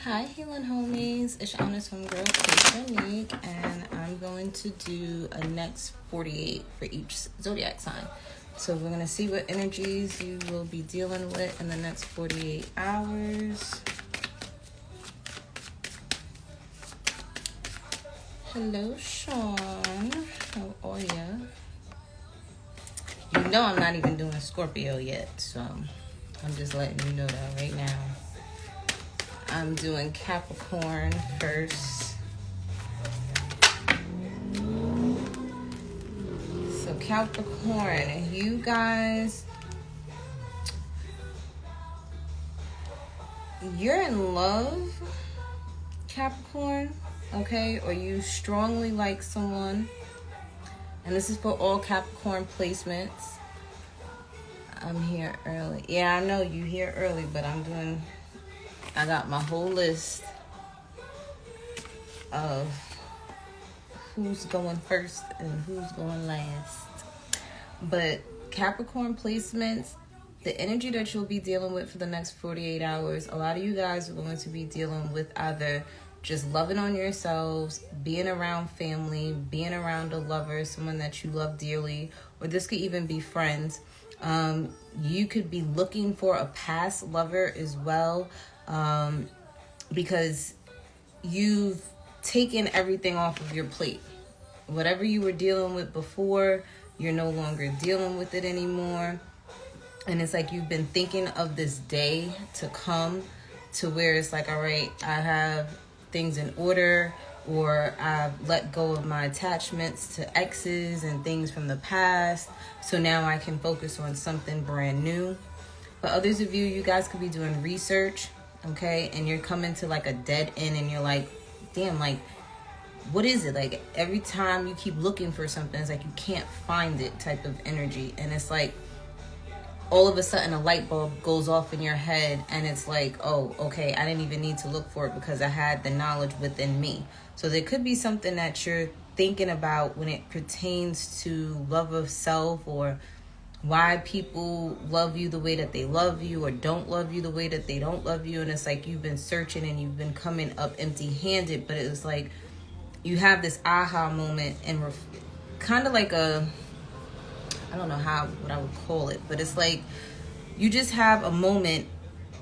Hi, healing homies. It's your honest homegirl, 𝑇ℎ𝑒 and I'm going to do a next 48 for each zodiac sign. So we're going to see what energies you will be dealing with in the next 48 hours. Hello, Sean. How are ya? You know I'm not even doing Scorpio yet, so I'm just letting you know that right now. I'm doing Capricorn first. So Capricorn, you guys, you're in love, Capricorn, okay? Or you strongly like someone. And this is for all Capricorn placements. I'm here early. Yeah, I know you here early, but I got my whole list of who's going first and who's going last. But Capricorn placements, the energy that you'll be dealing with for the next 48 hours, a lot of you guys are going to be dealing with either just loving on yourselves, being around family, being around a lover, someone that you love dearly, or this could even be friends. You could be looking for a past lover as well, because you've taken everything off of your plate. Whatever you were dealing with before, you're no longer dealing with it anymore. And it's like you've been thinking of this day to come to where it's like, all right, I have things in order, or I've let go of my attachments to exes and things from the past. So now I can focus on something brand new. For others of you, you guys could be doing research, okay? And you're coming to like a dead end and you're like, damn, like, what is it? Like every time you keep looking for something, it's like you can't find it type of energy. And it's like all of a sudden a light bulb goes off in your head and it's like, oh, okay, I didn't even need to look for it because I had the knowledge within me. So there could be something that you're thinking about when it pertains to love of self, or why people love you the way that they love you or don't love you the way that they don't love you. And it's like you've been searching and you've been coming up empty-handed, but it was like you have this aha moment and kind of like I don't know what I would call it, but it's like you just have a moment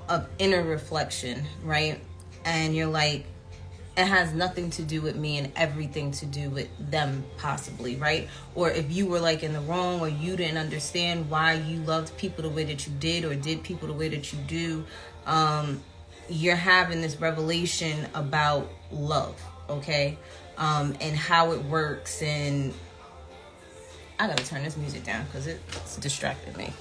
of inner reflection, right? And you're like, it has nothing to do with me and everything to do with them possibly, right? Or if you were like in the wrong, or you didn't understand why you loved people the way that you did, or did people the way that you do, you're having this revelation about love, okay? And how it works. And I gotta turn this music down because it's distracting me.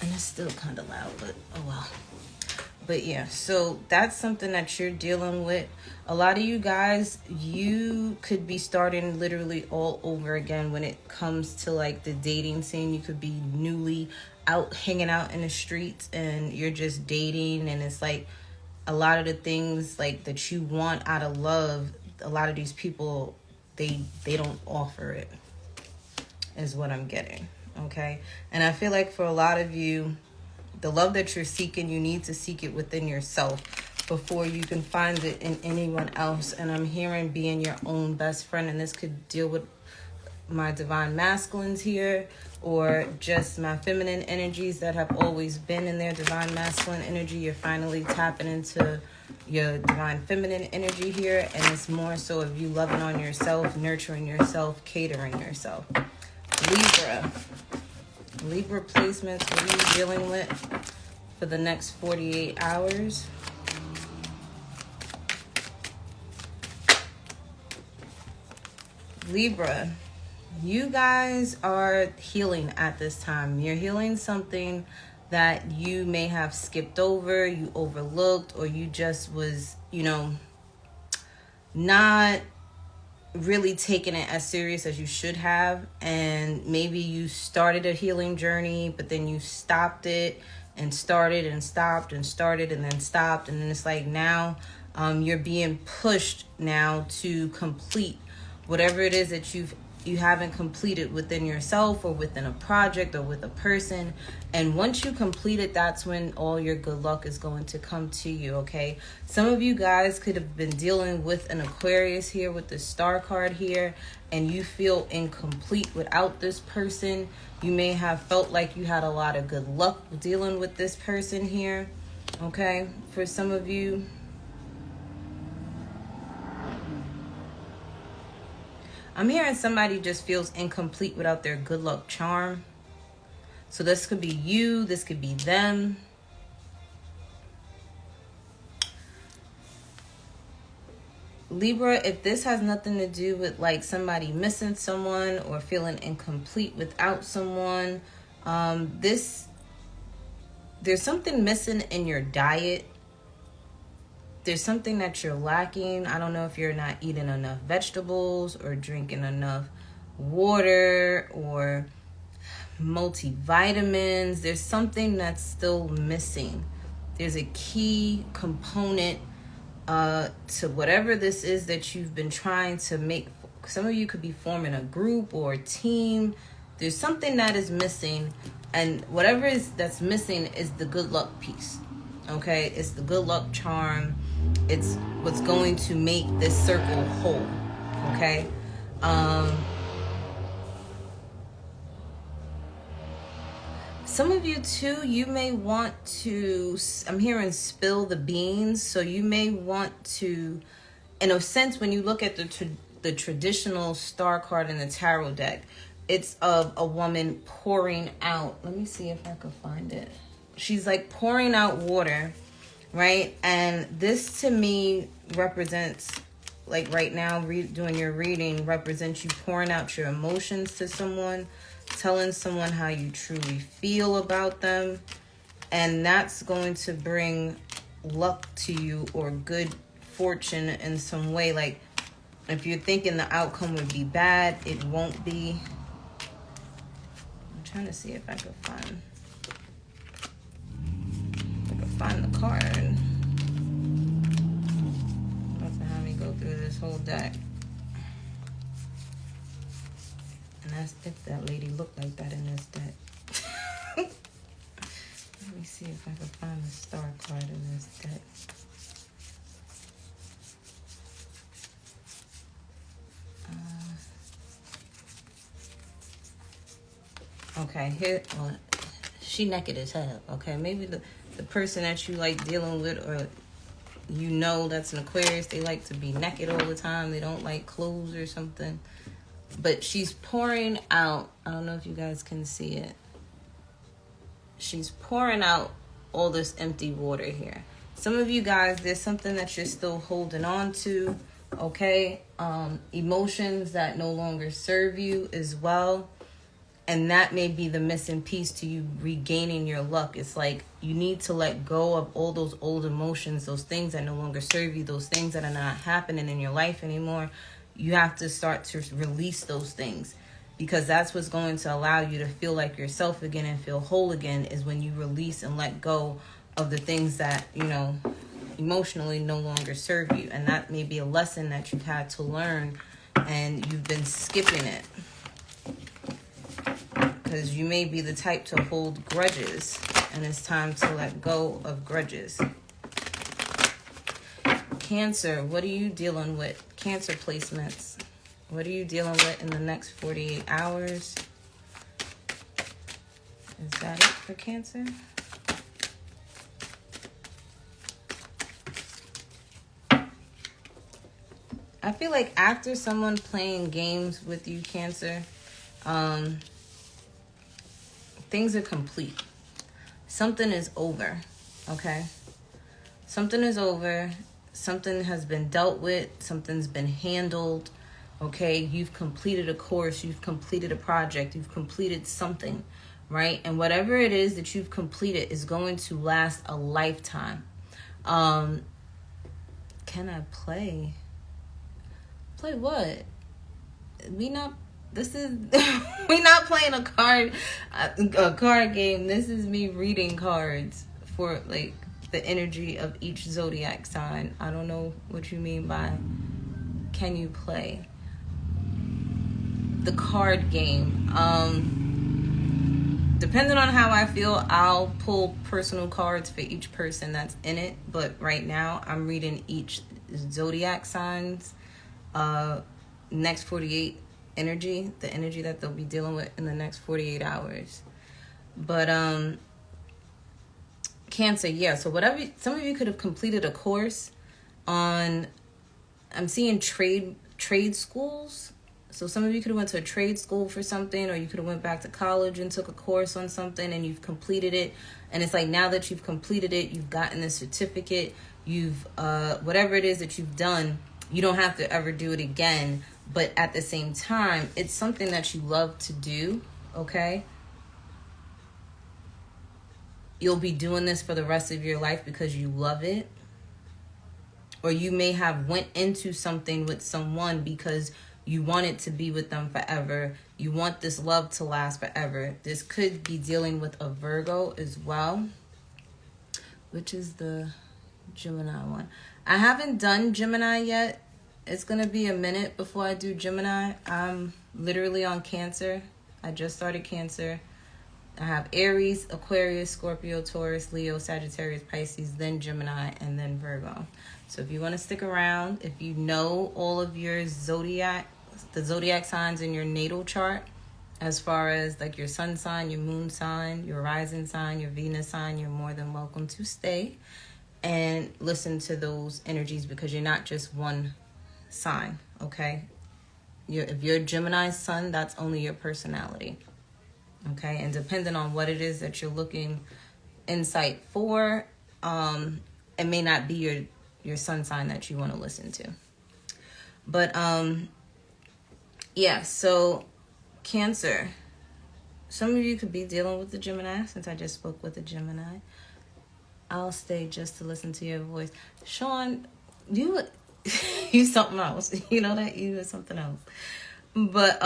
And it's still kind of loud, but oh well. But yeah, so that's something that you're dealing with. A lot of you guys, you could be starting literally all over again when it comes to like the dating scene. You could be newly out hanging out in the streets and you're just dating, and it's like a lot of the things like that you want out of love, a lot of these people, they don't offer it, is what I'm getting. Okay. And I feel like for a lot of you, the love that you're seeking, you need to seek it within yourself before you can find it in anyone else. And I'm hearing being your own best friend. And this could deal with my divine masculines here, or just my feminine energies that have always been in their divine masculine energy. You're finally tapping into your divine feminine energy here. And it's more so of you loving on yourself, nurturing yourself, catering yourself. Libra placements, what are you dealing with for the next 48 hours? Libra, you guys are healing at this time. You're healing something that you may have skipped over, you overlooked, or you just was, not really taking it as serious as you should have. And maybe you started a healing journey, but then you stopped it and started and stopped and started and then stopped. And then it's like now you're being pushed now to complete whatever it is that you've you haven't completed within yourself or within a project or with a person. And once you complete it, that's when all your good luck is going to come to you, okay? Some of you guys could have been dealing with an Aquarius here with the star card here, and you feel incomplete without this person. You may have felt like you had a lot of good luck dealing with this person here, okay? For some of you, I'm hearing somebody just feels incomplete without their good luck charm. So this could be you, this could be them. Libra, if this has nothing to do with like somebody missing someone or feeling incomplete without someone, there's something missing in your diet. There's something that you're lacking. I don't know if you're not eating enough vegetables or drinking enough water or multivitamins. There's something that's still missing. There's a key component to whatever this is that you've been trying to make. Some of you could be forming a group or a team. There's something that is missing, and whatever is that's missing is the good luck piece. Okay, it's the good luck charm. It's what's going to make this circle whole. Okay. Some of you too, you may want to, I'm hearing spill the beans. So you may want to, in a sense, when you look at the traditional star card in the tarot deck, it's of a woman pouring out. Let me see if I can find it. She's like pouring out water, right? And this to me represents, like right now, doing your reading represents you pouring out your emotions to someone, telling someone how you truly feel about them. And that's going to bring luck to you or good fortune in some way. Like if you're thinking the outcome would be bad, it won't be. I'm trying to see if I could find the card. About to have me go through this whole deck. And that's if that lady looked like that in this deck. Let me see if I can find the star card in this deck. Okay, here, well, she naked as hell. Okay, maybe the person that you like dealing with, or you know that's an Aquarius, they like to be naked all the time. They don't like clothes or something. But she's pouring out, I don't know if you guys can see it. She's pouring out all this empty water here. Some of you guys, there's something that you're still holding on to, okay? Emotions that no longer serve you as well. And that may be the missing piece to you regaining your luck. It's like you need to let go of all those old emotions, those things that no longer serve you, those things that are not happening in your life anymore. You have to start to release those things, because that's what's going to allow you to feel like yourself again and feel whole again, is when you release and let go of the things that, you know, emotionally no longer serve you. And that may be a lesson that you've had to learn and you've been skipping it. Because you may be the type to hold grudges, and it's time to let go of grudges. Cancer, what are you dealing with? Cancer placements. What are you dealing with in the next 48 hours? Is that it for Cancer? I feel like after someone playing games with you, Cancer, things are complete. Something is over, okay? Something is over. Something has been dealt with. Something's been handled, okay? You've completed a course. You've completed a project. You've completed something, right? And whatever it is that you've completed is going to last a lifetime. Can I play? Play what? We not playing a card game. This is me reading cards for like the energy of each zodiac sign. I don't know what you mean by can you play. the card game. Depending on how I feel, I'll pull personal cards for each person that's in it. But right now, I'm reading each zodiac signs next 48 energy, the energy that they'll be dealing with in the next 48 hours. But Cancer, yeah. So whatever, some of you could have completed a course on, I'm seeing trade schools. So some of you could have went to a trade school for something, or you could have went back to college and took a course on something and you've completed it. And it's like, now that you've completed it, you've gotten the certificate, you've, whatever it is that you've done, you don't have to ever do it again. But at the same time, it's something that you love to do, okay? You'll be doing this for the rest of your life because you love it. Or you may have went into something with someone because you wanted to be with them forever. You want this love to last forever. This could be dealing with a Virgo as well, which is the Gemini one. I haven't done Gemini yet. It's going to be a minute before I do Gemini. I'm literally on Cancer. I just started Cancer. I have Aries, Aquarius, Scorpio, Taurus, Leo, Sagittarius, Pisces, then Gemini, and then Virgo. So if you want to stick around, if you know all of your zodiac, the zodiac signs in your natal chart, as far as like your sun sign, your moon sign, your rising sign, your Venus sign, you're more than welcome to stay and listen to those energies, because you're not just one sign, okay? If you're Gemini sun, that's only your personality, okay? And depending on what it is that you're looking insight for, it may not be your sun sign that you want to listen to. But yeah, so Cancer, some of you could be dealing with the Gemini, since I just spoke with the Gemini. I'll stay just to listen to your voice. Sean, you something else. You know that? You are something else. But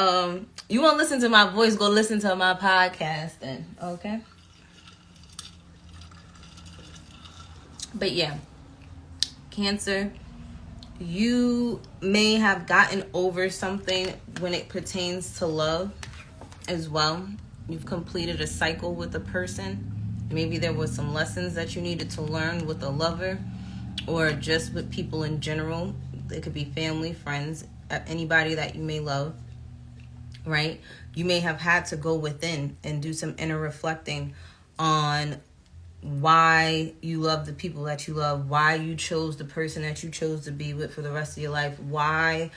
you want to listen to my voice, go listen to my podcast then, okay? But yeah, Cancer, you may have gotten over something when it pertains to love as well. You've completed a cycle with a person. Maybe there was some lessons that you needed to learn with a lover, or just with people in general. It could be family, friends, anybody that you may love, right? You may have had to go within and do some inner reflecting on why you love the people that you love, why you chose the person that you chose to be with for the rest of your life, why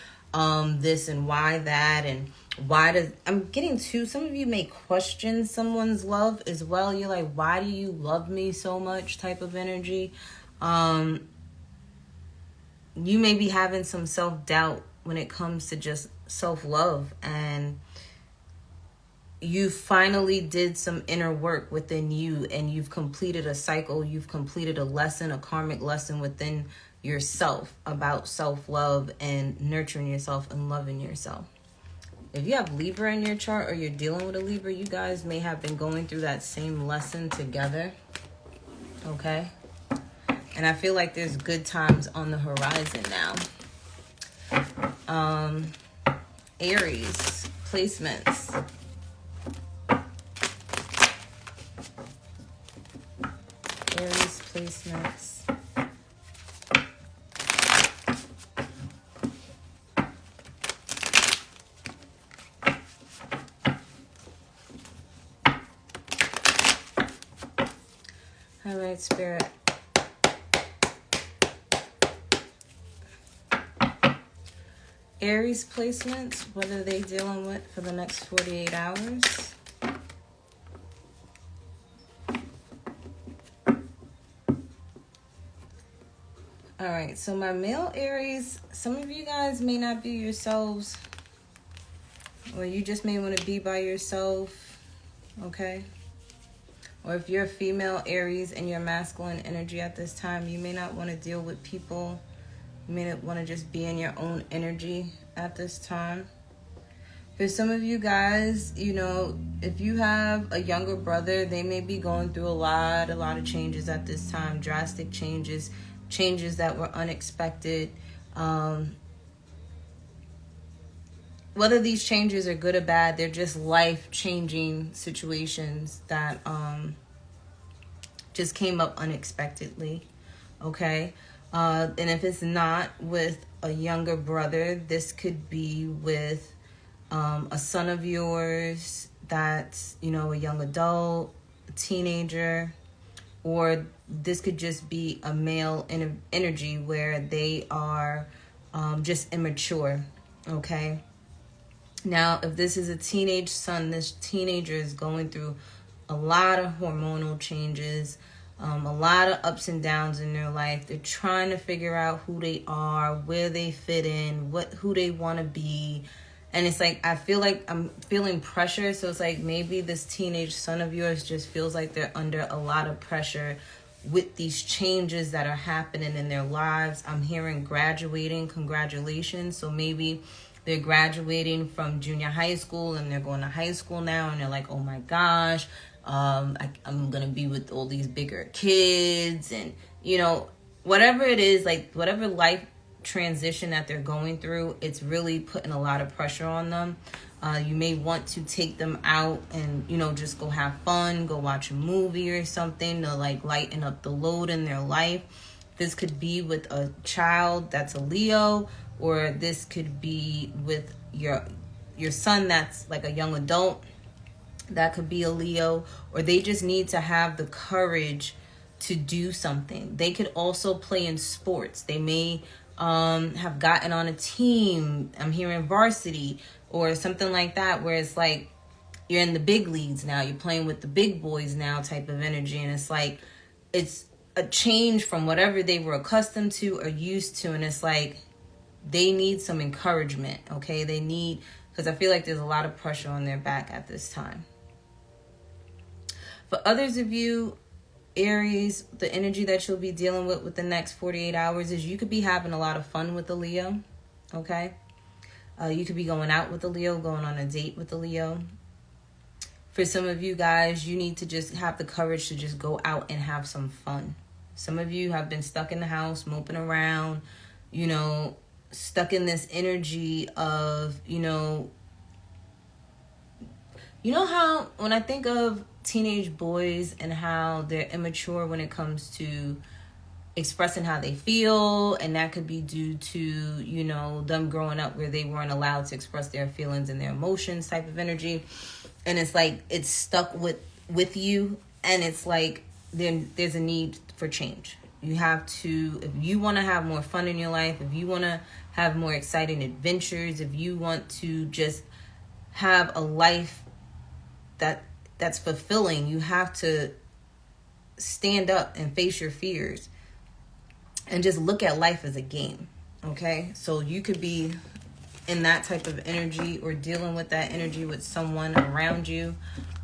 this and why that, and why does, I'm getting to, some of you may question someone's love as well. You're like, why do you love me so much type of energy. You may be having some self-doubt when it comes to just self-love, and you finally did some inner work within you, and you've completed a cycle, you've completed a lesson, a karmic lesson within yourself about self-love and nurturing yourself and loving yourself. If you have Libra in your chart, or you're dealing with a Libra, you guys may have been going through that same lesson together, okay? And I feel like there's good times on the horizon now. Aries placements. Aries placements. All right, Spirit. Aries placements, what are they dealing with for the next 48 hours? All right, so my male Aries, some of you guys may not be yourselves, or you just may want to be by yourself, okay? Or if you're a female Aries and you're masculine energy at this time, you may not want to deal with people. You may not want to just be in your own energy at this time. For some of you guys, you know, if you have a younger brother, they may be going through a lot of changes at this time. Drastic changes that were unexpected. whether these changes are good or bad, they're just life-changing situations that just came up unexpectedly, okay? And if it's not with a younger brother, this could be with a son of yours that's, you know, a young adult, a teenager, or this could just be a male energy where they are just immature, okay? Now, if this is a teenage son, this teenager is going through a lot of hormonal changes, a lot of ups and downs in their life. They're trying to figure out who they are, where they fit in, who they want to be. And it's like, I feel like I'm feeling pressure. So it's like maybe this teenage son of yours just feels like they're under a lot of pressure with these changes that are happening in their lives. I'm hearing graduating, congratulations. So maybe they're graduating from junior high school and they're going to high school now, and they're like, oh my gosh, I'm going to be with all these bigger kids, and, you know, whatever it is, like whatever life transition that they're going through, it's really putting a lot of pressure on them. You may want to take them out and, you know, just go have fun, go watch a movie or something to like lighten up the load in their life. This could be with a child that's a Leo, or this could be with your son that's like a young adult that could be a Leo, or they just need to have the courage to do something. They could also play in sports. They may have gotten on a team. I'm hearing varsity or something like that, where it's like you're in the big leagues now, you're playing with the big boys now type of energy. And it's like it's a change from whatever they were accustomed to or used to, and it's like they need some encouragement, okay? They need, because I feel like there's a lot of pressure on their back at this time. For others of you, Aries, the energy that you'll be dealing with the next 48 hours is you could be having a lot of fun with the Leo, okay? You could be going out with the Leo, going on a date with the Leo. For some of you guys, you need to just have the courage to just go out and have some fun. Some of you have been stuck in the house, moping around, you know, stuck in this energy of, you know how when I think of teenage boys and how they're immature when it comes to expressing how they feel, and that could be due to, you know, them growing up where they weren't allowed to express their feelings and their emotions type of energy, and it's like it's stuck with you, and it's like then there's a need for change. You have to, if you want to have more fun in your life, if you want to have more exciting adventures, if you want to just have a life that's fulfilling, you have to stand up and face your fears and just look at life as a game, okay? So you could be in that type of energy or dealing with that energy with someone around you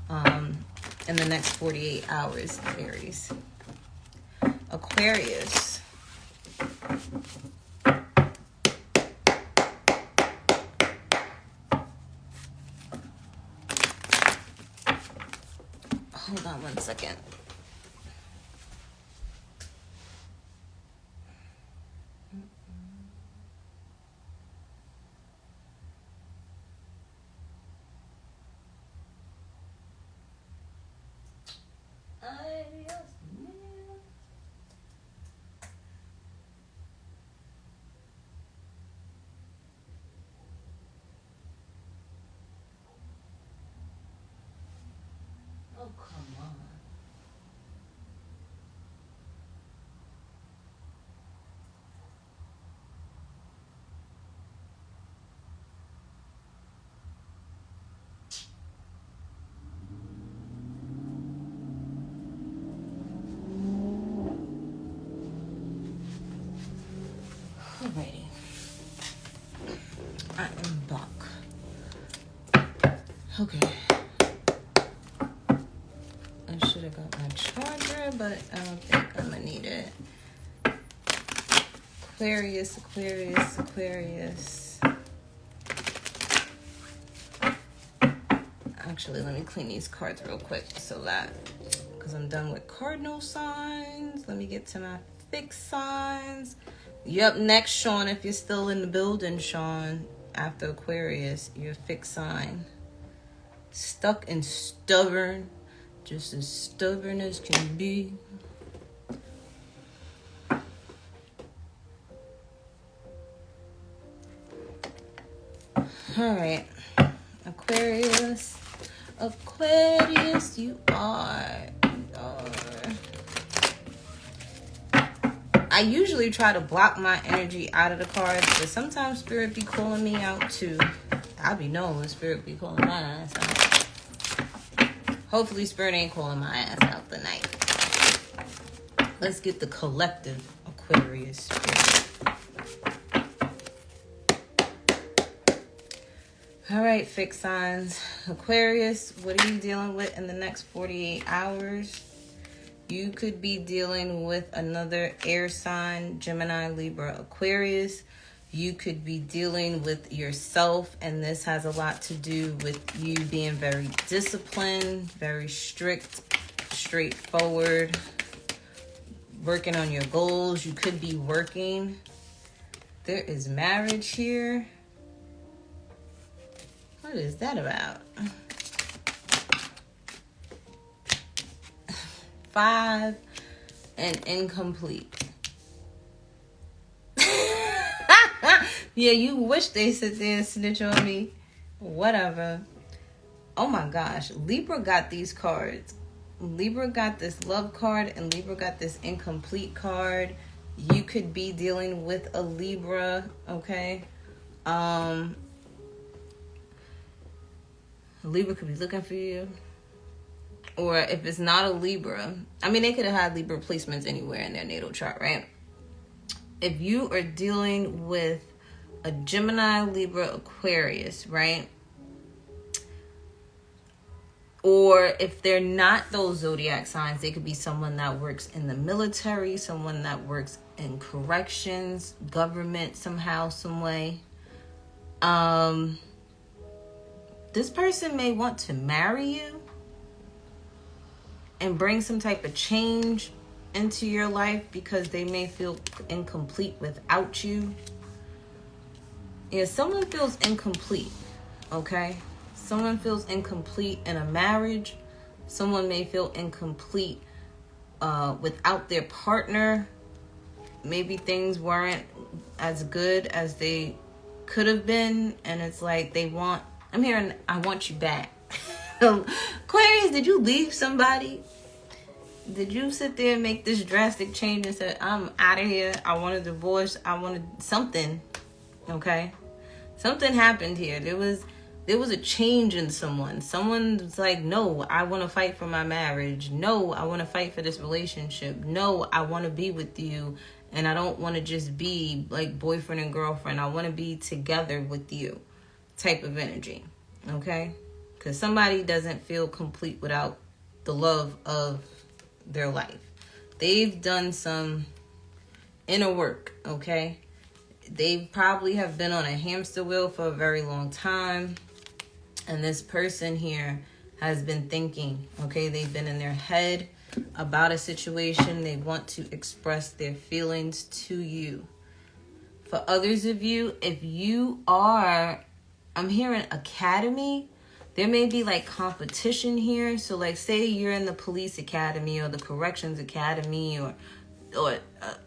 in the next 48 hours, Aries. Aquarius. Hold on one second. Oh, come on. Alrighty. I am back. Okay. I should have got my charger, but I don't think I'm gonna need it. Aquarius, Aquarius, Aquarius. Actually, let me clean these cards real quick so that, because I'm done with cardinal signs. Let me get to my fixed signs. You're up next, Sean, if you're still in the building, Sean. after Aquarius, your fixed sign. Stuck and stubborn, just as stubborn as can be. All right, Aquarius, you are. I usually try to block my energy out of the cards, but sometimes Spirit be calling me out too. I be knowing when Spirit be calling my ass out. Hopefully Spirit ain't calling my ass out tonight. Let's get the collective Aquarius Spirit. All right, fixed signs. Aquarius, what are you dealing with in the next 48 hours? You could be dealing with another air sign, Gemini, Libra, Aquarius. You could be dealing with yourself, and this has a lot to do with you being very disciplined, very strict, straightforward, working on your goals. You could be working. There is marriage here. What is that about? 5 and incomplete. Yeah, you wish they sit there and snitch on me. Whatever. Oh my gosh. Libra got these cards. Libra got this love card and Libra got this incomplete card. You could be dealing with a Libra, okay? Libra could be looking for you. Or if it's not a Libra, I mean, they could have had Libra placements anywhere in their natal chart, right? If you are dealing with a Gemini, Libra, Aquarius, right? Or if they're not those zodiac signs, they could be someone that works in the military, someone that works in corrections, government somehow, some way. This person may want to marry you and bring some type of change into your life because they may feel incomplete without you. Yeah, someone feels incomplete, okay? Someone feels incomplete in a marriage. Someone may feel incomplete without their partner. Maybe things weren't as good as they could have been, and it's like they want, I'm hearing, I want you back. Aquarius, did you leave somebody? Did you sit there and make this drastic change and say, I'm out of here, I want a divorce, I want something, okay? Something happened here. There was a change in someone. Someone's like, no, I want to fight for my marriage. No, I want to fight for this relationship. No, I want to be with you. And I don't want to just be like boyfriend and girlfriend. I want to be together with you type of energy. Okay? Because somebody doesn't feel complete without the love of their life. They've done some inner work. Okay? They probably have been on a hamster wheel for a very long time. And this person here has been thinking, okay? They've been in their head about a situation. They want to express their feelings to you. For others of you, if you are, I'm hearing academy, there may be like competition here. So like say you're in the police academy or the corrections academy or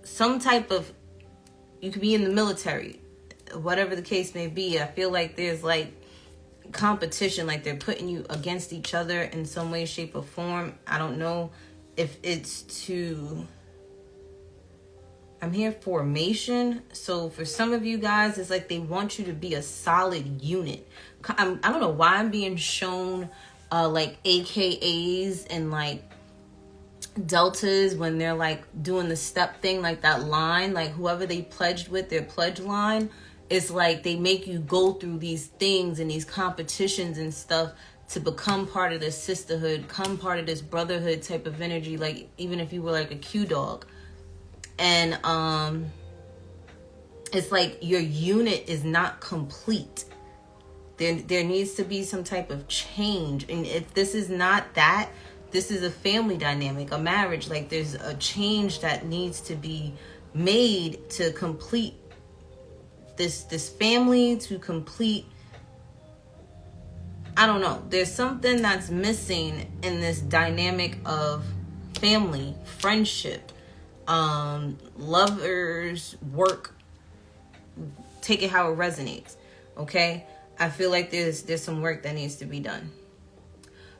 some type of, you could be in the military, whatever the case may be. I feel like there's like competition, like they're putting you against each other in some way, shape, or form. I don't know if it's to, I'm here formation. So for some of you guys, it's like they want you to be a solid unit. I don't know why I'm being shown like AKAs and like deltas when they're like doing the step thing, like that line, like whoever they pledged with, their pledge line. It's like they make you go through these things and these competitions and stuff to become part of this sisterhood, become part of this brotherhood type of energy, like even if you were like a Q dog. And it's like your unit is not complete. There needs to be some type of change. And if this is not that, this is a family dynamic, a marriage. Like there's a change that needs to be made to complete this family to complete. I don't know. There's something that's missing in this dynamic of family, friendship, lovers, work. Take it how it resonates. Okay? I feel like there's some work that needs to be done.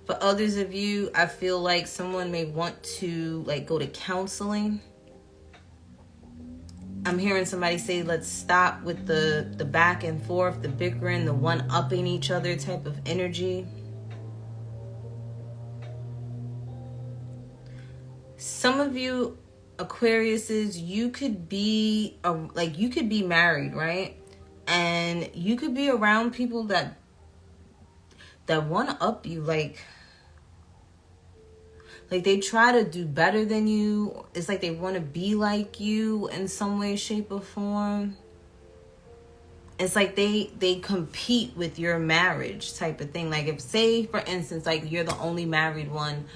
For others of you, I feel like someone may want to like go to counseling. I'm hearing somebody say, let's stop with the back and forth, the bickering, the one-upping each other type of energy. Some of you Aquariuses, you could be you could be married, right? And you could be around people that want to up you, like they try to do better than you. It's like they want to be like you in some way, shape, or form. It's like they compete with your marriage type of thing. Like if, say, for instance, like you're the only married one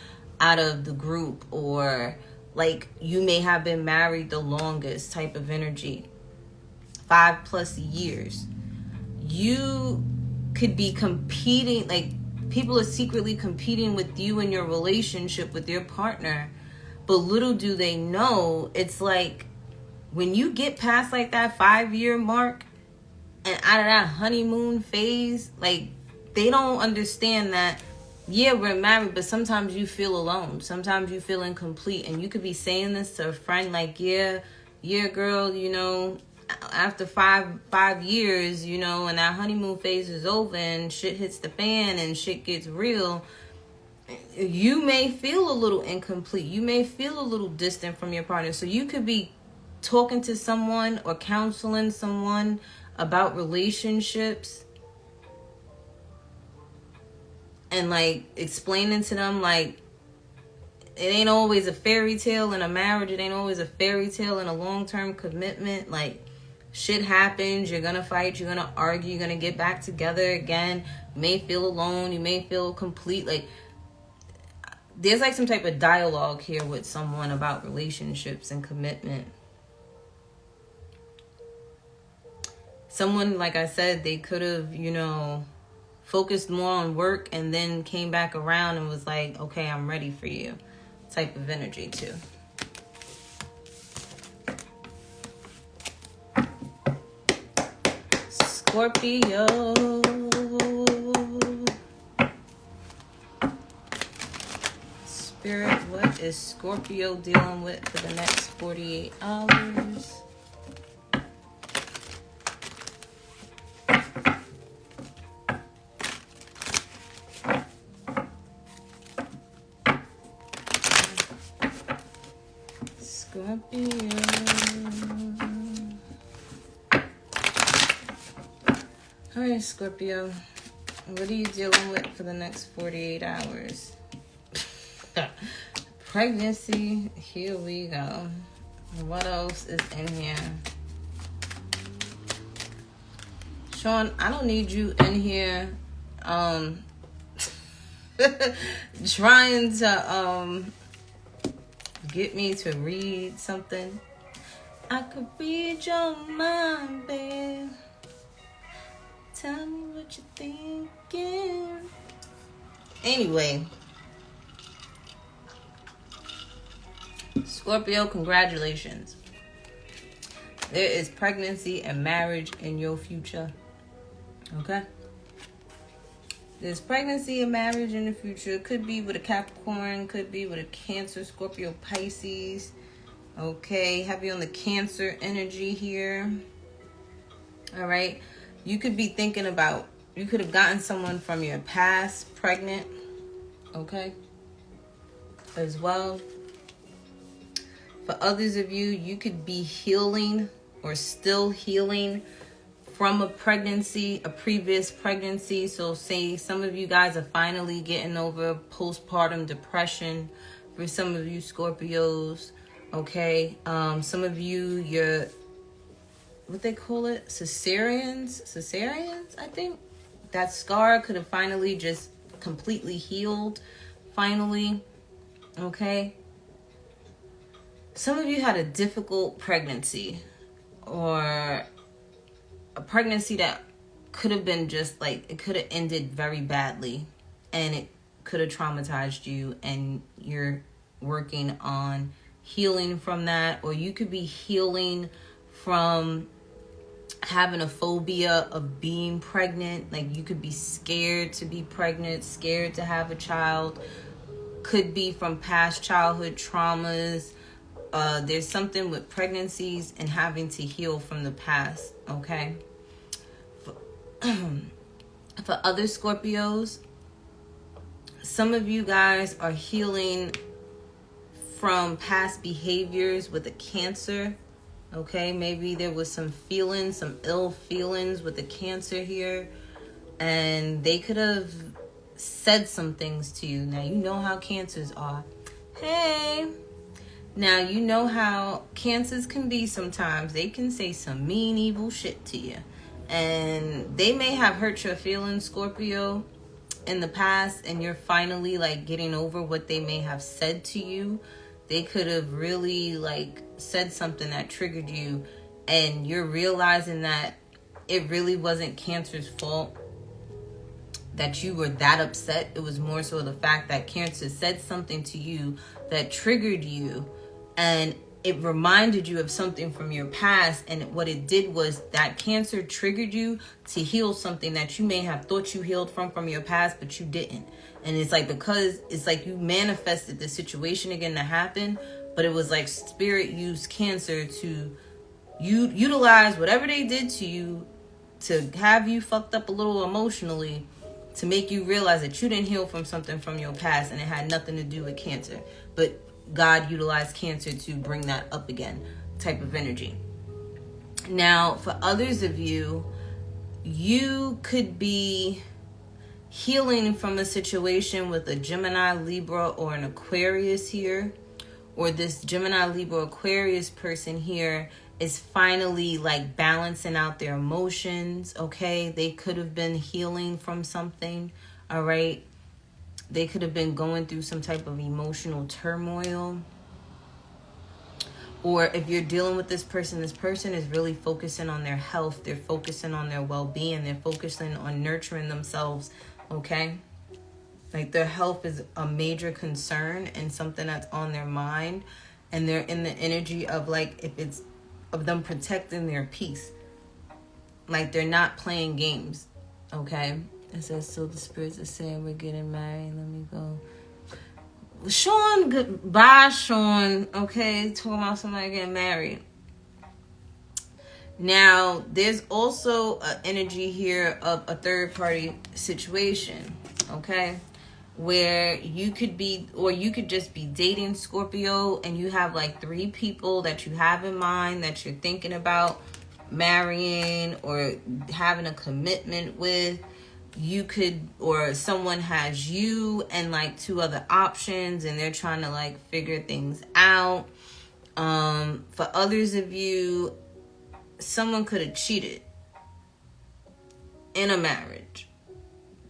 out of the group, or like you may have been married the longest type of energy, 5+ years. You could be competing, like people are secretly competing with you in your relationship with your partner. But little do they know, it's like when you get past like that 5-year mark and out of that honeymoon phase, like they don't understand that, yeah, we're married, but sometimes you feel alone. Sometimes you feel incomplete. And you could be saying this to a friend like, yeah, girl, you know, after five years, you know, and that honeymoon phase is over and shit hits the fan and shit gets real, you may feel a little incomplete. You may feel a little distant from your partner. So you could be talking to someone or counseling someone about relationships and like explaining to them like it ain't always a fairy tale in a marriage. It ain't always a fairy tale in a long-term commitment. Like, shit happens. You're gonna fight. You're gonna argue. You're gonna get back together again. You may feel alone. You may feel complete. Like, there's like some type of dialogue here with someone about relationships and commitment. Someone, like I said, they could have, you know, focused more on work and then came back around and was like, okay, I'm ready for you type of energy too. Scorpio. Spirit, what is Scorpio dealing with for the next 48 hours? Scorpio. All right, Scorpio. What are you dealing with for the next 48 hours? Pregnancy. Here we go. What else is in here? Sean, I don't need you in here trying to get me to read something. I could read your mind, babe. Tell me what you're thinking. Anyway, Scorpio, congratulations. There is pregnancy and marriage in your future. Okay? There's pregnancy and marriage in the future. It could be with a Capricorn, could be with a Cancer, Scorpio, Pisces. Okay, heavy on the Cancer energy here. All right. You could be thinking about, you could have gotten someone from your past pregnant. Okay. As well. For others of you, you could be healing or still healing from a pregnancy, a previous pregnancy. So say some of you guys are finally getting over postpartum depression. For some of you Scorpios, okay. Some of you, you're, what they call it? Cesareans, I think. That scar could have finally just completely healed. Finally, okay. Some of you had a difficult pregnancy or a pregnancy that could have been just like, it could have ended very badly, and it could have traumatized you, and you're working on healing from that. Or you could be healing from having a phobia of being pregnant. Like, you could be scared to be pregnant, scared to have a child. Could be from past childhood traumas. There's something with pregnancies and having to heal from the past, okay? For other Scorpios, some of you guys are healing from past behaviors with a Cancer, okay? Maybe there was some feelings, some ill feelings with the Cancer here, and they could have said some things to you. Now, you know how Cancers are. Hey! Now, you know how Cancers can be sometimes. They can say some mean, evil shit to you. And they may have hurt your feelings, Scorpio, in the past, and you're finally, like, getting over what they may have said to you. They could have really, like, said something that triggered you, and you're realizing that it really wasn't Cancer's fault that you were that upset. It was more so the fact that Cancer said something to you that triggered you, and it reminded you of something from your past. And what it did was that Cancer triggered you to heal something that you may have thought you healed from your past, but you didn't. And it's like, because it's like you manifested the situation again to happen, but it was like Spirit used Cancer to utilize whatever they did to you to have you fucked up a little emotionally, to make you realize that you didn't heal from something from your past, and it had nothing to do with Cancer. But God utilized Cancer to bring that up again, type of energy. Now, for others of you, you could be healing from a situation with a Gemini, Libra, or an Aquarius here. Or this Gemini, Libra, Aquarius person here is finally, like, balancing out their emotions, okay? They could have been healing from something, all right? They could have been going through some type of emotional turmoil. Or if you're dealing with this person is really focusing on their health. They're focusing on their well-being. They're focusing on nurturing themselves, okay? Like, their health is a major concern and something that's on their mind. And they're in the energy of, like, if it's of them protecting their peace. Like, they're not playing games, okay? It says, so the spirits are saying we're getting married. Let me go. Sean, goodbye, Sean. Okay, talking about somebody getting married. Now, there's also an energy here of a third-party situation, okay? Where you could be, or you could just be dating, Scorpio, and you have like 3 people that you have in mind that you're thinking about marrying or having a commitment with. You could, or someone has you and like 2 other options, and they're trying to like figure things out. For others of you, someone could have cheated in a marriage,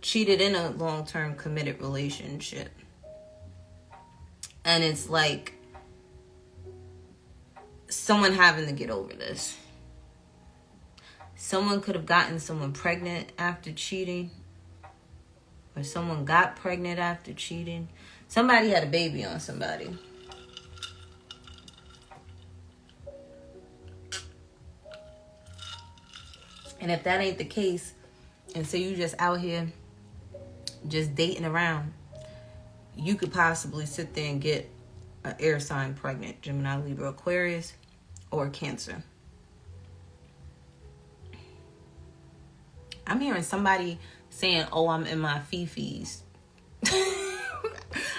cheated in a long-term committed relationship. And it's like someone having to get over this. Someone could have gotten someone pregnant after cheating. Or someone got pregnant after cheating. Somebody had a baby on somebody. And if that ain't the case, and so you just out here just dating around, you could possibly sit there and get an air sign pregnant. Gemini, Libra, Aquarius, or Cancer. I'm hearing somebody saying, oh, I'm in my fifis.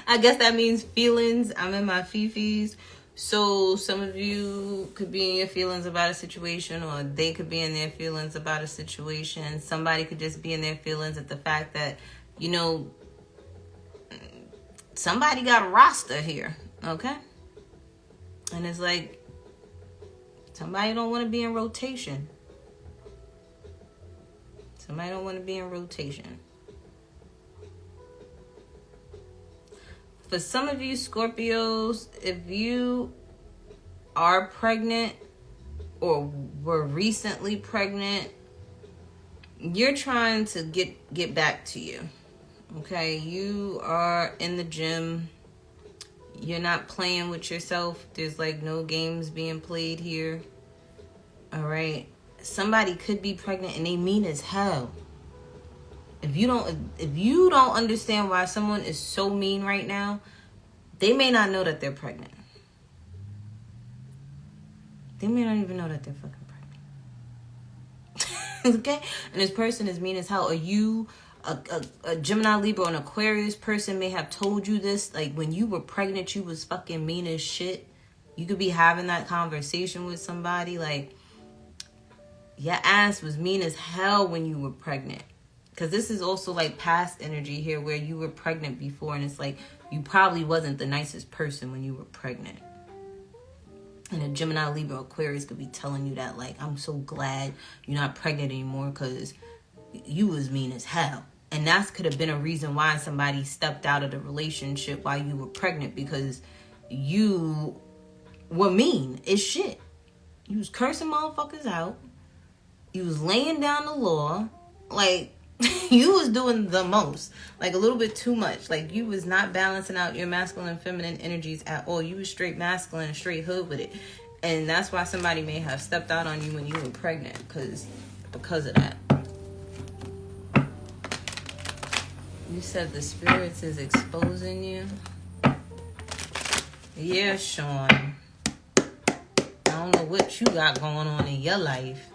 I guess that means feelings. I'm in my fifis. So some of you could be in your feelings about a situation, or they could be in their feelings about a situation. Somebody could just be in their feelings at the fact that, you know, somebody got a roster here, okay? And it's like, somebody don't want to be in rotation. Somebody don't want to be in rotation. For some of you Scorpios, if you are pregnant or were recently pregnant, you're trying to get back to you. Okay, you are in the gym. You're not playing with yourself. There's like no games being played here. All right. Somebody could be pregnant and they mean as hell. If you don't understand why someone is so mean right now, they may not know that they're pregnant. They may not even know that they're fucking pregnant. Okay? And this person is mean as hell. Are you a Gemini, Libra, an Aquarius person may have told you this? Like, when you were pregnant, you was fucking mean as shit. You could be having that conversation with somebody. Like, your ass was mean as hell when you were pregnant. Because this is also like past energy here where you were pregnant before. And it's like, you probably wasn't the nicest person when you were pregnant. And a Gemini, Libra, Aquarius could be telling you that, like, I'm so glad you're not pregnant anymore because you was mean as hell. And that could have been a reason why somebody stepped out of the relationship while you were pregnant, because you were mean as shit. You was cursing motherfuckers out. You was laying down the law. Like, you was doing the most. Like, a little bit too much. Like, you was not balancing out your masculine and feminine energies at all. You was straight masculine and straight hood with it. And that's why somebody may have stepped out on you when you were pregnant. Because of that. You said the spirits is exposing you. Yeah, Sean. I don't know what you got going on in your life.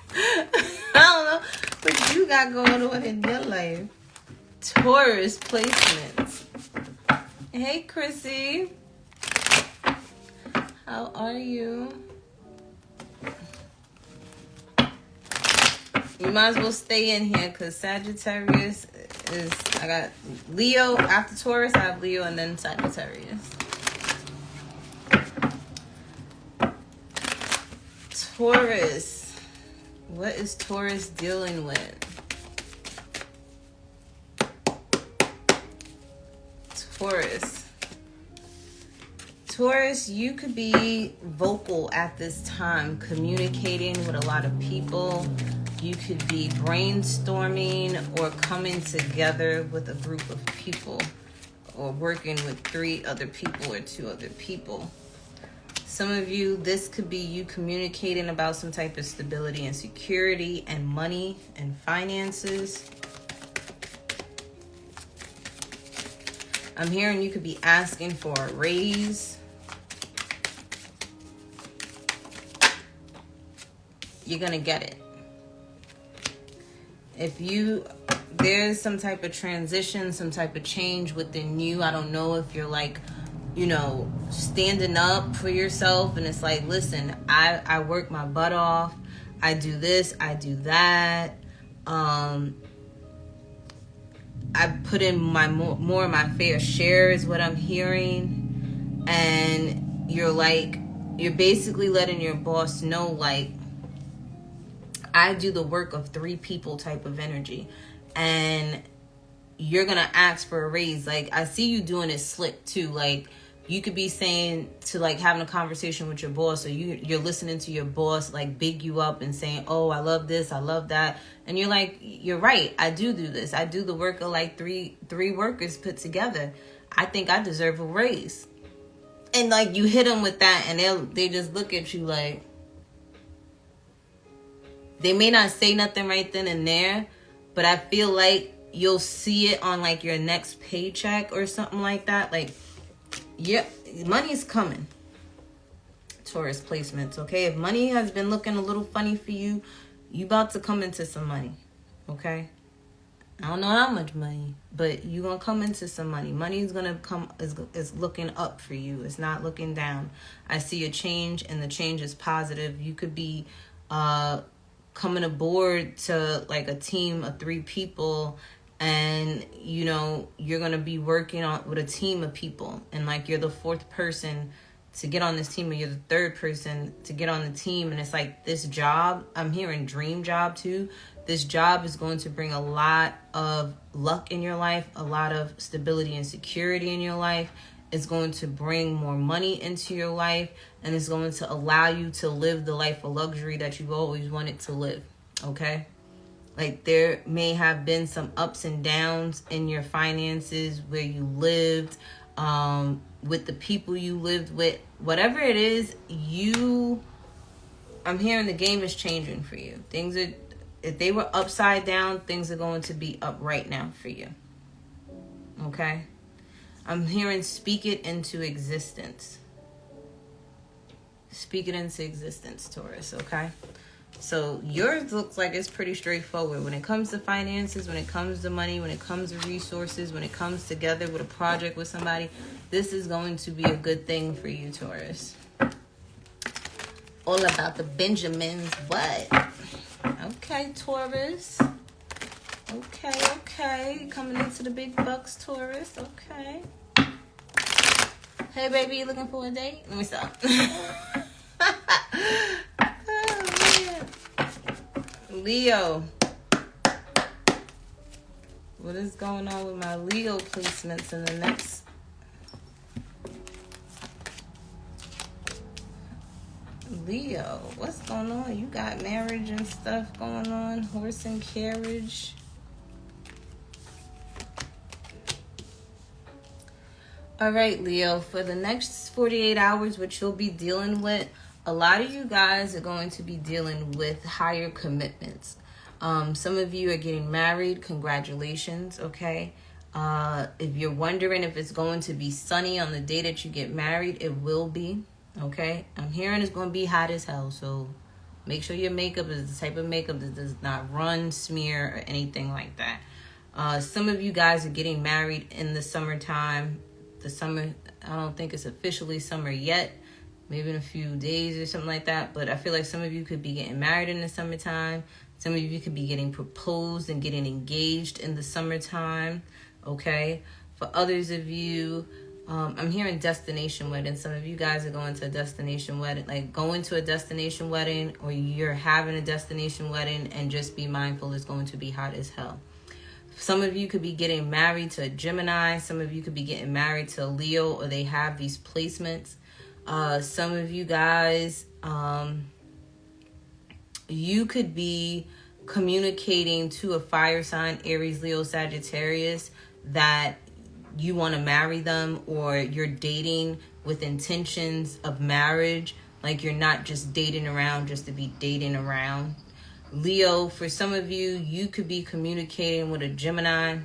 I don't know what you got going on in your life. Taurus placements. Hey, Chrissy. How are you? You might as well stay in here because Sagittarius is... I got Leo. After Taurus, I have Leo and then Sagittarius. Taurus. What is Taurus dealing with? Taurus, you could be vocal at this time, communicating with a lot of people. You could be brainstorming or coming together with a group of people, or working with 3 other people or 2 other people. Some of you, this could be you communicating about some type of stability and security and money and finances. I'm hearing you could be asking for a raise. You're going to get it. There's some type of transition, some type of change within you. I don't know if you're like, standing up for yourself and it's like, listen, I work my butt off. I do this, I do that. I put in more of my fair share is what I'm hearing. And you're basically letting your boss know, like, I do the work of 3 people type of energy. And you're going to ask for a raise. Like, I see you doing it slick too. Like, you could be saying to, like, having a conversation with your boss, or you're listening to your boss, like, big you up and saying, oh, I love this, I love that. And you're like, you're right, I do this. I do the work of, like, three workers put together. I think I deserve a raise. And, like, you hit them with that, and they just look at you like, they may not say nothing right then and there, but I feel like you'll see it on, like, your next paycheck or something like that. Like, yeah, money's coming. Taurus placements, okay? If money has been looking a little funny for you, you about to come into some money, okay? I don't know how much money, but you're going to come into some money. Money is going to come, is looking up for you. It's not looking down. I see a change, and the change is positive. You could be coming aboard to, like, a team of 3 people, and you're gonna be working with a team of people, and, like, you're the 4th person to get on this team, or you're the 3rd person to get on the team. And it's like, this job, I'm hearing dream job too. This job is going to bring a lot of luck in your life, a lot of stability and security in your life. It's going to bring more money into your life, and it's going to allow you to live the life of luxury that you've always wanted to live. Okay, Like there may have been some ups and downs in your finances, where you lived, with the people you lived with. Whatever it is, I'm hearing the game is changing for you. Things are, if they were upside down, things are going to be up right now for you. Okay? I'm hearing speak it into existence. Speak it into existence, Taurus, okay? So yours looks like it's pretty straightforward. When it comes to finances, when it comes to money, when it comes to resources, when it comes together with a project with somebody, this is going to be a good thing for you, Taurus. All about the Benjamins, what? Okay, Taurus. Okay. Coming into the big bucks, Taurus. Okay. Hey, baby, you looking for a date? Let me stop. Leo. What is going on with my Leo placements in the next? Leo, what's going on? You got marriage and stuff going on. Horse and carriage. All right, Leo, for the next 48 hours, what you'll be dealing with, a lot of you guys are going to be dealing with higher commitments. Some of you are getting married. Congratulations, okay? If you're wondering if it's going to be sunny on the day that you get married, it will be, okay? I'm hearing it's going to be hot as hell, so make sure your makeup is the type of makeup that does not run, smear, or anything like that. Some of you guys are getting married in the summertime. The summer, I don't think it's officially summer yet. Maybe in a few days or something like that. But I feel like some of you could be getting married in the summertime. Some of you could be getting proposed and getting engaged in the summertime. Okay? For others of you, I'm hearing destination wedding. Some of you guys are going to a destination wedding. Like going to a destination wedding, or you're having a destination wedding, and just be mindful it's going to be hot as hell. Some of you could be getting married to a Gemini. Some of you could be getting married to a Leo, or they have these placements. Some of you guys, you could be communicating to a fire sign, Aries, Leo, Sagittarius, that you want to marry them, or you're dating with intentions of marriage. Like you're not just dating around just to be dating around. Leo, for some of you, you could be communicating with a Gemini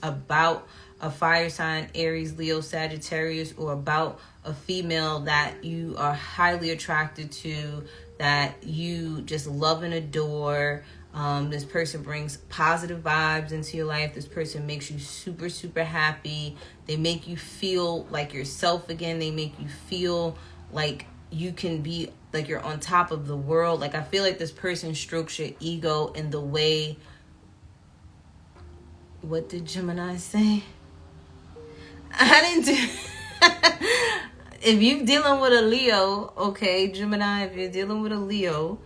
about a fire sign, Aries, Leo, Sagittarius, or about a female that you are highly attracted to, that you just love and adore. This person brings positive vibes into your life. This person makes you super, super happy. They make you feel like yourself again. They make you feel like you can be, like you're on top of the world. Like I feel like this person strokes your ego in the way, what did Gemini say? I didn't do... If you're dealing with a Leo, okay, Gemini, if you're dealing with a Leo,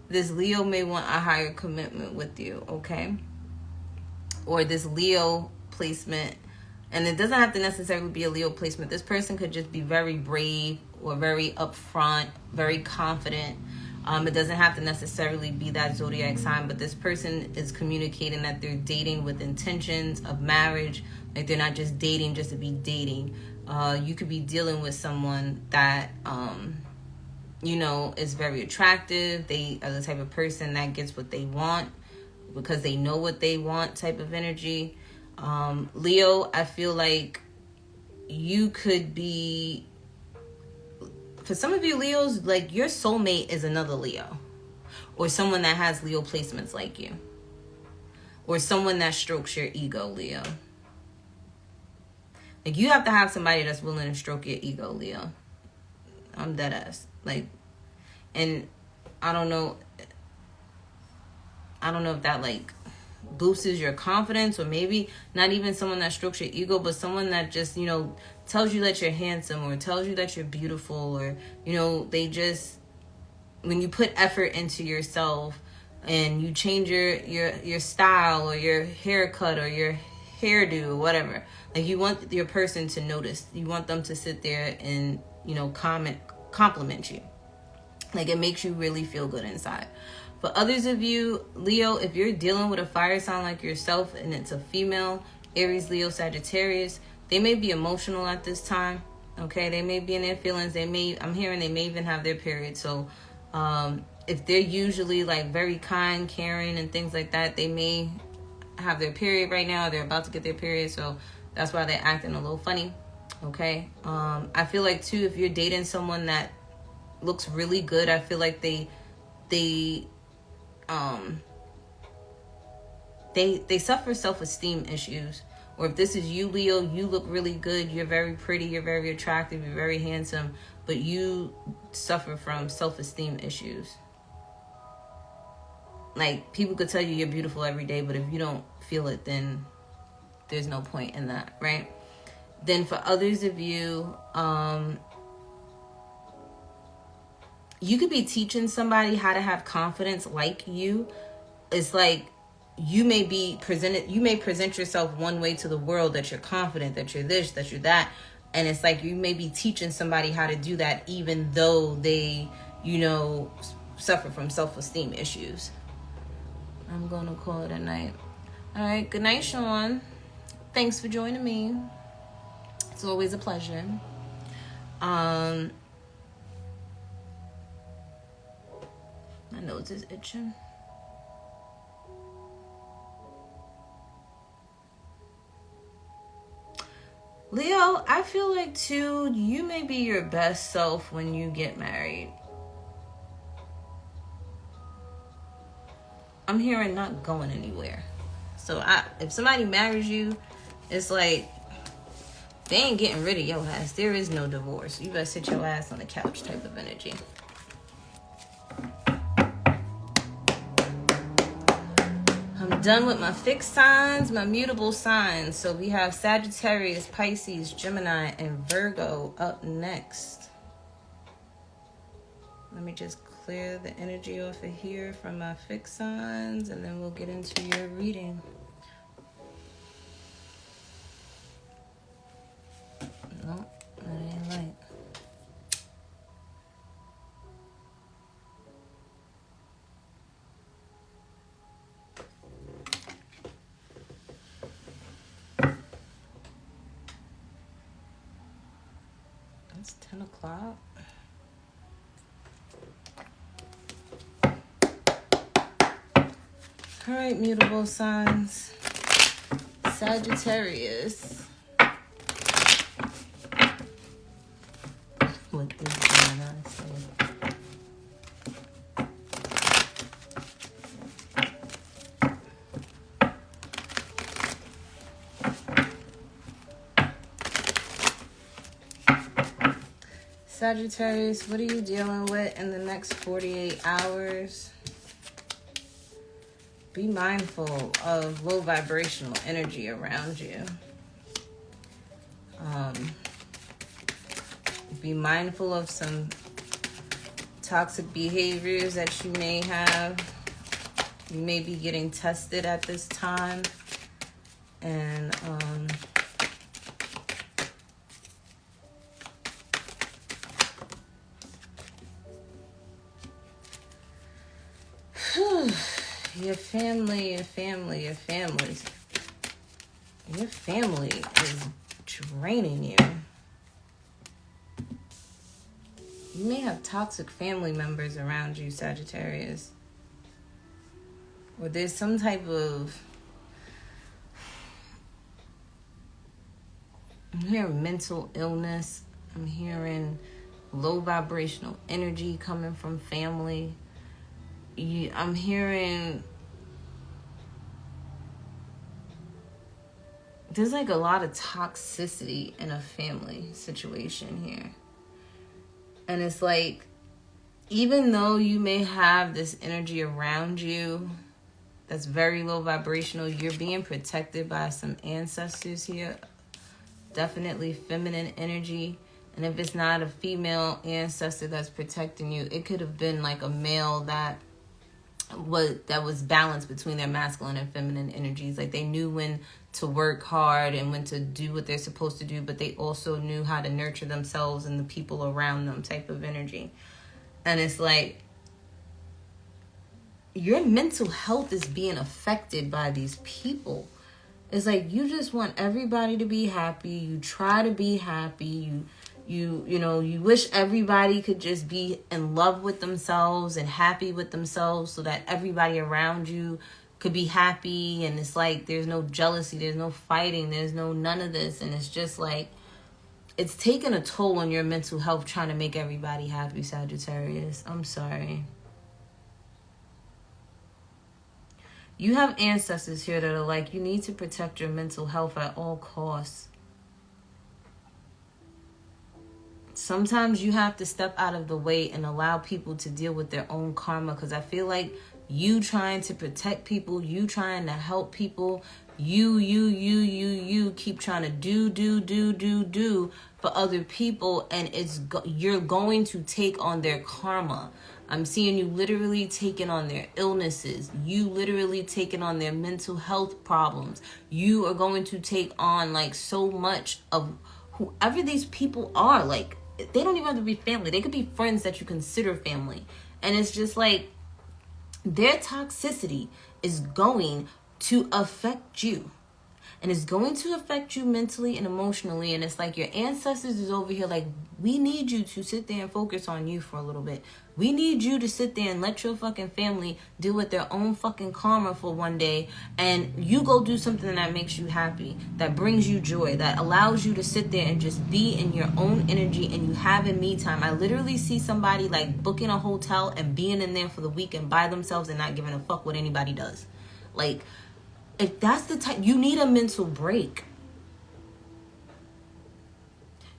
this Leo may want a higher commitment with you, okay? Or this Leo placement, and it doesn't have to necessarily be a Leo placement. This person could just be very brave or very upfront, very confident. It doesn't have to necessarily be that zodiac sign, but this person is communicating that they're dating with intentions of marriage. Like they're not just dating just to be dating. You could be dealing with someone that, is very attractive. They are the type of person that gets what they want because they know what they want type of energy. Leo, I feel like you could be... For some of you Leos, like your soulmate is another Leo, or someone that has Leo placements like you, or someone that strokes your ego, Leo. Like you have to have somebody that's willing to stroke your ego, Leo. I'm dead ass. Like, and I don't know if that like boosts your confidence, or maybe not even someone that strokes your ego, but someone that just, tells you that you're handsome, or tells you that you're beautiful, or, they just, when you put effort into yourself and you change your style or your haircut or your hairdo or whatever, like you want your person to notice. You want them to sit there and, compliment you. Like, it makes you really feel good inside. For others of you, Leo, if you're dealing with a fire sign like yourself and it's a female, Aries, Leo, Sagittarius, they may be emotional at this time. Okay, they may be in their feelings. I'm hearing they may even have their period. So if they're usually like very kind, caring, and things like that, they may have their period right now. They're about to get their period. So that's why they're acting a little funny. Okay. I feel like too, if you're dating someone that looks really good, I feel like they suffer self-esteem issues. Or if this is you, Leo, you look really good, you're very pretty, you're very attractive, you're very handsome, but you suffer from self-esteem issues. Like, people could tell you you're beautiful every day, but if you don't feel it, then there's no point in that, right? Then for others of you, you could be teaching somebody how to have confidence like you. It's like you may present yourself one way to the world, that you're confident, that you're this, that you're that. And it's like you may be teaching somebody how to do that, even though they, suffer from self-esteem issues. I'm going to call it a night. All right. Good night, Sean. Thanks for joining me. It's always a pleasure. My nose is itching. Leo, I feel like too, you may be your best self when you get married. I'm hearing not going anywhere. So if somebody marries you, it's like they ain't getting rid of your ass. There is no divorce. You better sit your ass on the couch type of energy. I'm done with my fixed signs, my mutable signs. So we have Sagittarius, Pisces, Gemini, and Virgo up next. Let me just clear the energy off of here from my fixed signs, and then we'll get into your reading. No, that ain't right. It's 10 o'clock. All right, mutable signs. Sagittarius. What did Gemini say? Sagittarius, what are you dealing with in the next 48 hours? Be mindful of low vibrational energy around you. Be mindful of some toxic behaviors that you may have. You may be getting tested at this time. And your family is draining you. You may have toxic family members around you, Sagittarius. Or there's some type of, I'm hearing mental illness. I'm hearing low vibrational energy coming from family. I'm hearing there's like a lot of toxicity in a family situation here. And it's like, even though you may have this energy around you that's very low vibrational, you're being protected by some ancestors here. Definitely feminine energy. And if it's not a female ancestor that's protecting you, it could have been like a male that was balanced between their masculine and feminine energies. Like, they knew when to work hard and when to do what they're supposed to do, but they also knew how to nurture themselves and the people around them type of energy. And it's like, your mental health is being affected by these people. It's like, you just want everybody to be happy. You try to be happy. You wish everybody could just be in love with themselves and happy with themselves so that everybody around you could be happy. And it's like, there's no jealousy, there's no fighting, there's no none of this. And it's just like, it's taking a toll on your mental health trying to make everybody happy, Sagittarius. I'm sorry. You have ancestors here that are like, you need to protect your mental health at all costs. Sometimes you have to step out of the way and allow people to deal with their own karma, because I feel like you trying to protect people, you trying to help people, you keep trying to do for other people, and you're going to take on their karma. I'm seeing you literally taking on their illnesses. You literally taking on their mental health problems. You are going to take on like so much of whoever these people are. Like, they don't even have to be family. They could be friends that you consider family. And it's just like, their toxicity is going to affect you. And it's going to affect you mentally and emotionally. And it's like, your ancestors is over here like, we need you to sit there and focus on you for a little bit. We need you to sit there and let your fucking family deal with their own fucking karma for one day. And you go do something that makes you happy, that brings you joy, that allows you to sit there and just be in your own energy, and you having me time. I literally see somebody like booking a hotel and being in there for the weekend by themselves and not giving a fuck what anybody does. Like, if that's the type, you need a mental break.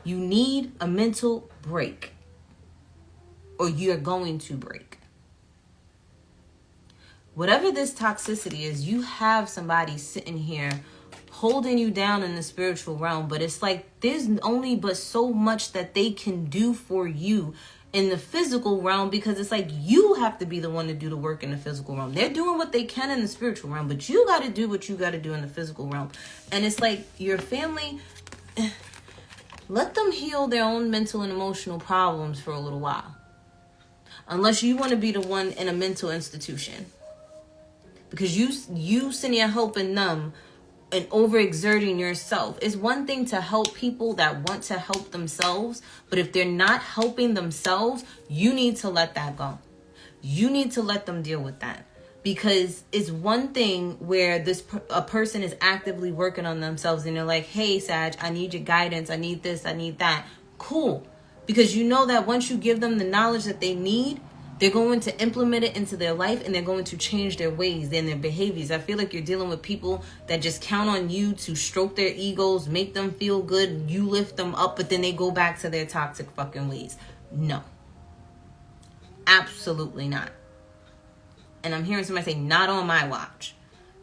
You need a mental break, or you're going to break. Whatever this toxicity is, you have somebody sitting here holding you down in the spiritual realm, but it's like, there's only but so much that they can do for you in the physical realm, because it's like, you have to be the one to do the work in the physical realm. They're doing what they can in the spiritual realm, but you got to do what you got to do in the physical realm. And it's like, your family, let them heal their own mental and emotional problems for a little while, unless you want to be the one in a mental institution, because you sitting here helping them and overexerting yourself. It's one thing to help people that want to help themselves, but if they're not helping themselves, you need to let that go. You need to let them deal with that, because it's one thing where a person is actively working on themselves and they're like, hey, Sag, I need your guidance. I need this. I need that. Cool. Because you know that once you give them the knowledge that they need, they're going to implement it into their life, and they're going to change their ways and their behaviors. I feel like you're dealing with people that just count on you to stroke their egos, make them feel good, you lift them up, but then they go back to their toxic fucking ways. No. Absolutely not. And I'm hearing somebody say, not on my watch.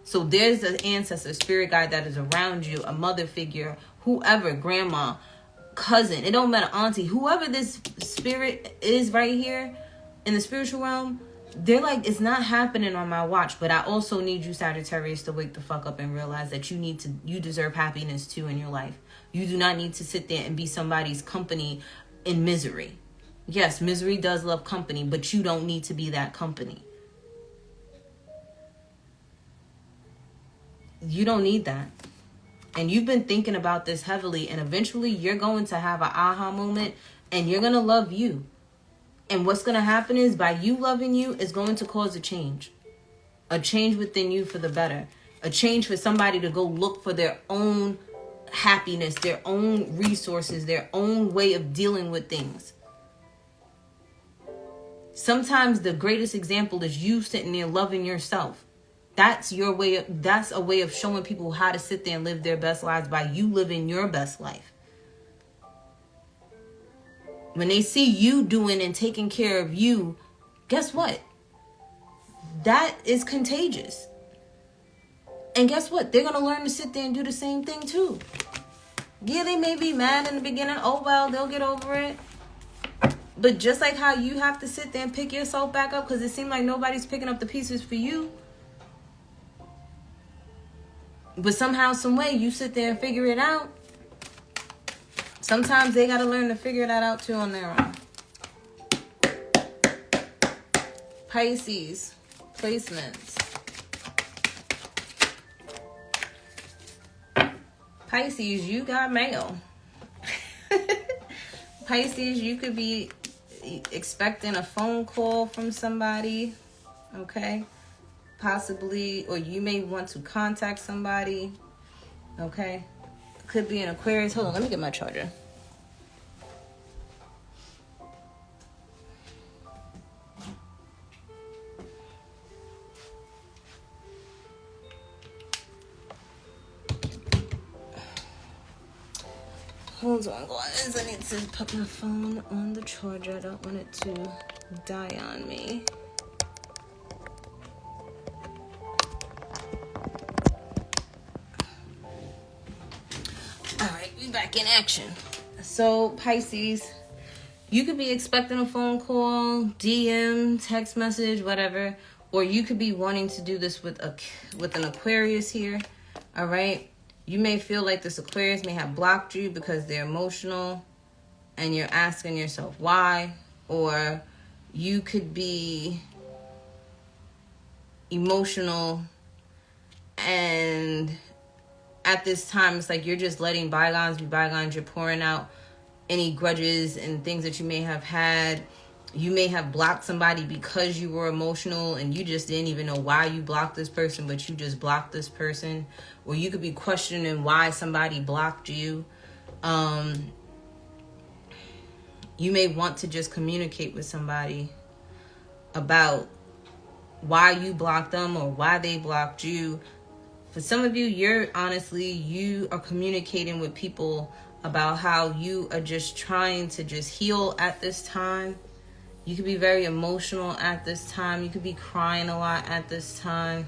So there's an ancestor, spirit guide that is around you, a mother figure, whoever, grandma, cousin, it don't matter, auntie, whoever this spirit is right here in the spiritual realm, they're like, it's not happening on my watch, but I also need you, Sagittarius, to wake the fuck up and realize that you deserve happiness too in your life. You do not need to sit there and be somebody's company in misery. Yes, misery does love company, but you don't need to be that company. You don't need that. And you've been thinking about this heavily, and eventually you're going to have an aha moment, and you're going to love you. And what's going to happen is, by you loving you, is going to cause a change within you for the better, a change for somebody to go look for their own happiness, their own resources, their own way of dealing with things. Sometimes the greatest example is you sitting there loving yourself. That's a way of showing people how to sit there and live their best lives, by you living your best life. When they see you doing and taking care of you, guess what? That is contagious. And guess what? They're going to learn to sit there and do the same thing too. Yeah, they may be mad in the beginning. Oh, well, they'll get over it. But just like how you have to sit there and pick yourself back up, because it seems like nobody's picking up the pieces for you. But somehow, some way, you sit there and figure it out. Sometimes they got to learn to figure that out too on their own. Pisces placements. Pisces, you got mail. Pisces, you could be expecting a phone call from somebody, okay? Possibly, or you may want to contact somebody, okay? Could be an Aquarius. Hold on, let me get my charger. Hold on, guys. I need to put my phone on the charger. I don't want it to die on me. Alright, we back in action. So, Pisces, you could be expecting a phone call, DM, text message, whatever. Or you could be wanting to do this with an Aquarius here. Alright? You may feel like this Aquarius may have blocked you because they're emotional and you're asking yourself why. Or you could be emotional and at this time it's like you're just letting bygones be bygones. You're pouring out any grudges and things that you may have had. You may have blocked somebody because you were emotional and you just didn't even know why you blocked this person, but you just blocked this person. Or you could be questioning why somebody blocked you. You may want to just communicate with somebody about why you blocked them or why they blocked you. For some of you, you are communicating with people about how you are just trying to just heal at this time. You could be very emotional at this time. You could be crying a lot at this time.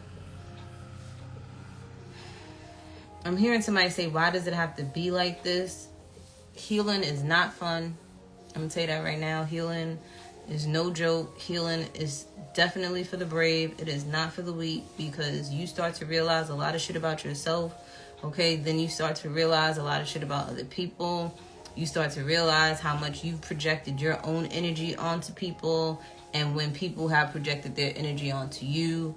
I'm hearing somebody say, why does it have to be like this? Healing is not fun. I'm going to tell you that right now. Healing is no joke. Healing is definitely for the brave. It is not for the weak, because you start to realize a lot of shit about yourself. Okay, then you start to realize a lot of shit about other people. You start to realize how much you've projected your own energy onto people. And when people have projected their energy onto you,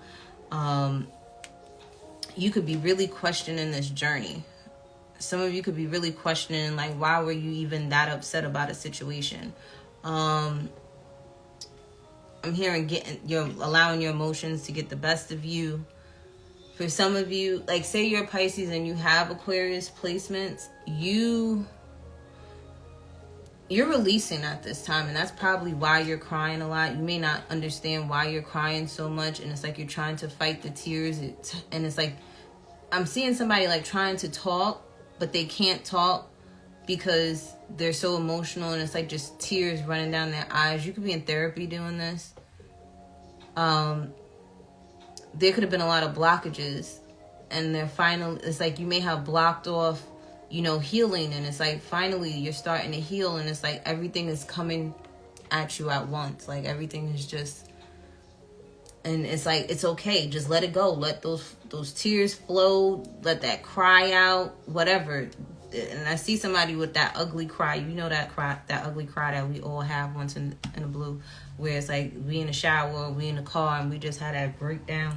you could be really questioning this journey. Some of you could be really questioning, like, why were you even that upset about a situation? I'm hearing you're allowing your emotions to get the best of you. For some of you, like, say you're Pisces and you have Aquarius placements, you're releasing at this time, and that's probably why you're crying a lot. You may not understand why you're crying so much, and it's like you're trying to fight the tears. And it's like I'm seeing somebody like trying to talk, but they can't talk because they're so emotional, and it's like just tears running down their eyes. You could be in therapy doing this. There could have been a lot of blockages, and it's like you may have blocked off, healing, and it's like finally you're starting to heal, and it's like everything is coming at you at once. Like everything is just, and it's like, it's okay, just let it go, let those tears flow, let that cry out, whatever. And I see somebody with that ugly cry, that ugly cry that we all have once in a blue, where it's like we in the shower, we in the car, and we just had that breakdown.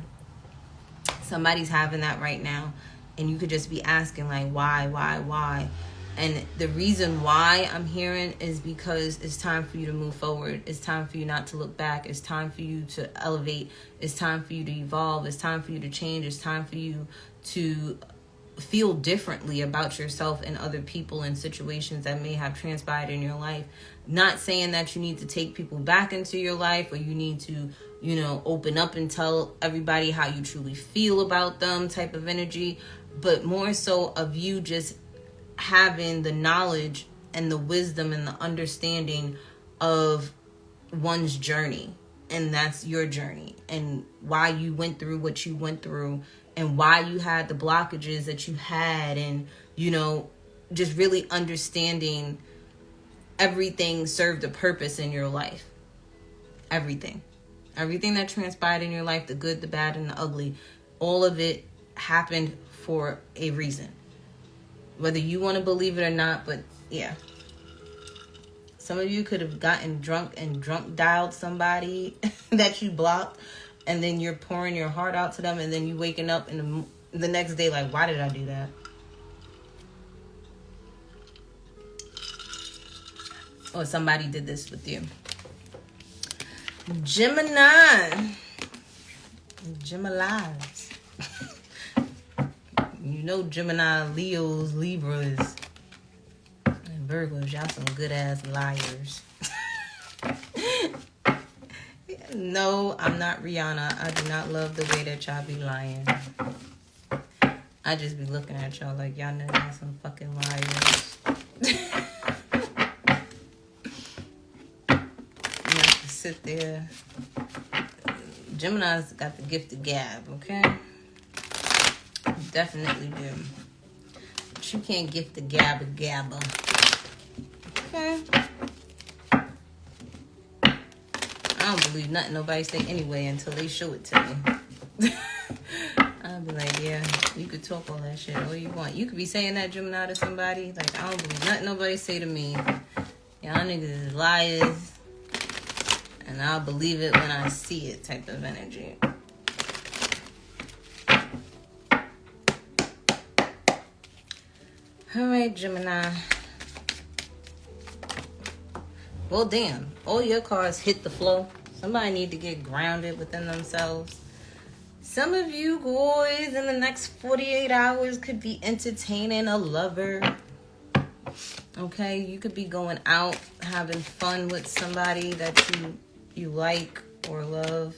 Somebody's having that right now. And you could just be asking, like, why? And the reason why I'm hearing is because it's time for you to move forward. It's time for you not to look back. It's time for you to elevate. It's time for you to evolve. It's time for you to change. It's time for you to feel differently about yourself and other people and situations that may have transpired in your life. Not saying that you need to take people back into your life, or you need to, open up and tell everybody how you truly feel about them type of energy, but more so of you just having the knowledge and the wisdom and the understanding of one's journey. And that's your journey, and why you went through what you went through, and why you had the blockages that you had, and, just really understanding everything served a purpose in your life. Everything that transpired in your life, the good, the bad, and the ugly, all of it happened for a reason. Whether you want to believe it or not, but yeah. Some of you could have gotten drunk and drunk dialed somebody that you blocked, and then you're pouring your heart out to them, and then you waking up in the next day like, why did I do that? Or somebody did this with you. Geminis. You know Gemini, Leos, Libras, and Virgos. Y'all some good ass liars. No, I'm not Rihanna. I do not love the way that y'all be lying. I just be looking at y'all like y'all know y'all some fucking liars. You have to sit there. Gemini's got the gift of gab, okay? Definitely do. But you can't gift the gab of gabba. Okay? I don't believe nothing nobody say anyway until they show it to me. I'll be like, yeah, you could talk all that shit all you want. You could be saying that, Gemini, to somebody. Like, I don't believe nothing nobody say to me. Y'all niggas is liars. And I'll believe it when I see it type of energy. All right, Gemini. Well, damn. All your cards hit the flow. Somebody need to get grounded within themselves. Some of you boys in the next 48 hours could be entertaining a lover. Okay? You could be going out, having fun with somebody that you like or love.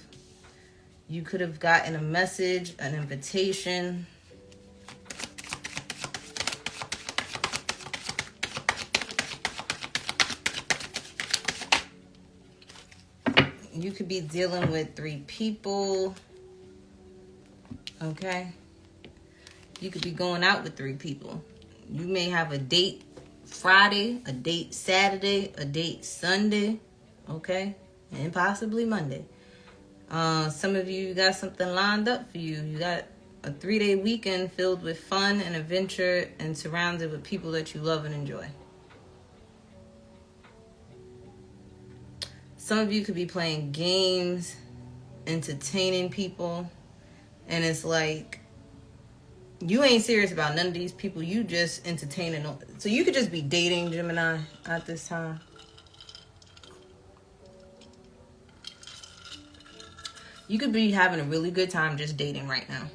You could have gotten a message, an invitation. You could be dealing with 3 people. Okay? You could be going out with 3 people. You may have a date Friday, a date Saturday, a date Sunday. Okay? And possibly Monday. Some of you got something lined up for you. You got a 3-day weekend filled with fun and adventure and surrounded with people that you love and enjoy. Some of you could be playing games, entertaining people, and it's like you ain't serious about none of these people. You just entertaining. So you could just be dating, Gemini, at this time. You could be having a really good time just dating right now.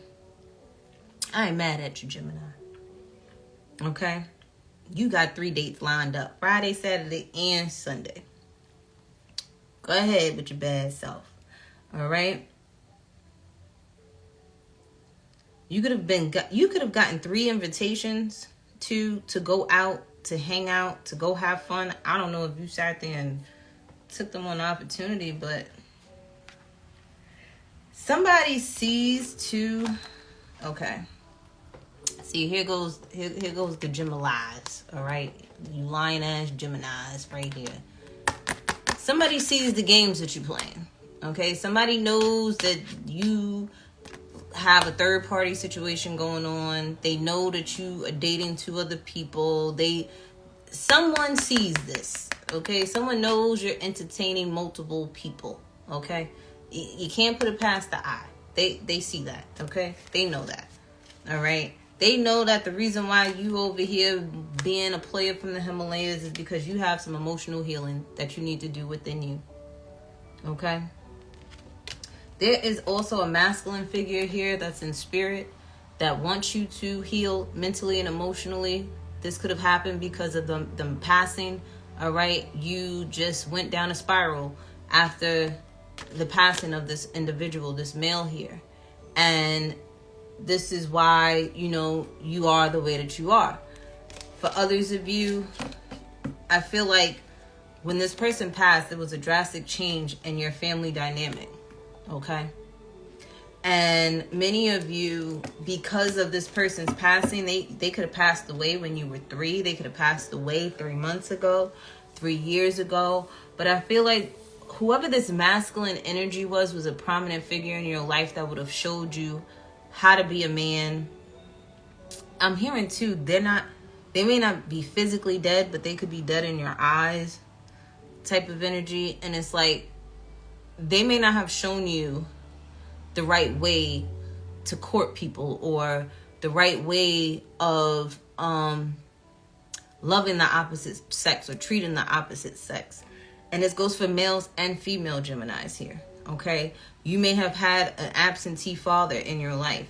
I ain't mad at you, Gemini. Okay? You got 3 dates lined up. Friday, Saturday, and Sunday. Go ahead with your bad self. All right? You could have gotten 3 invitations to go out, to hang out, to go have fun. I don't know if you sat there and took them on the opportunity, but somebody sees to, okay. See, here goes the Geminis, all right? You lying ass Geminis right here. Somebody sees the games that you're playing, okay? Somebody knows that you have a third party situation going on. They know that you are dating 2 other people. Someone sees this, okay? Someone knows you're entertaining multiple people, okay? You can't put it past the eye. They see that, okay? They know that, all right? They know that the reason why you over here being a player from the Himalayas is because you have some emotional healing that you need to do within you, okay? There is also a masculine figure here that's in spirit that wants you to heal mentally and emotionally. This could have happened because of them passing, all right? You just went down a spiral after the passing of this individual, this male here. And this is why, you are the way that you are. For others of you, I feel like when this person passed, there was a drastic change in your family dynamic. Okay? And many of you, because of this person's passing, they could have passed away when you were 3. They could have passed away 3 months ago, 3 years ago. But I feel like whoever this masculine energy was a prominent figure in your life that would have showed you how to be a man. I'm hearing too, they may not be physically dead, but they could be dead in your eyes. type of energy. And it's like, they may not have shown you the right way to court people, or the right way of loving the opposite sex or treating the opposite sex. And this goes for males and female Geminis here, okay? You may have had an absentee father in your life,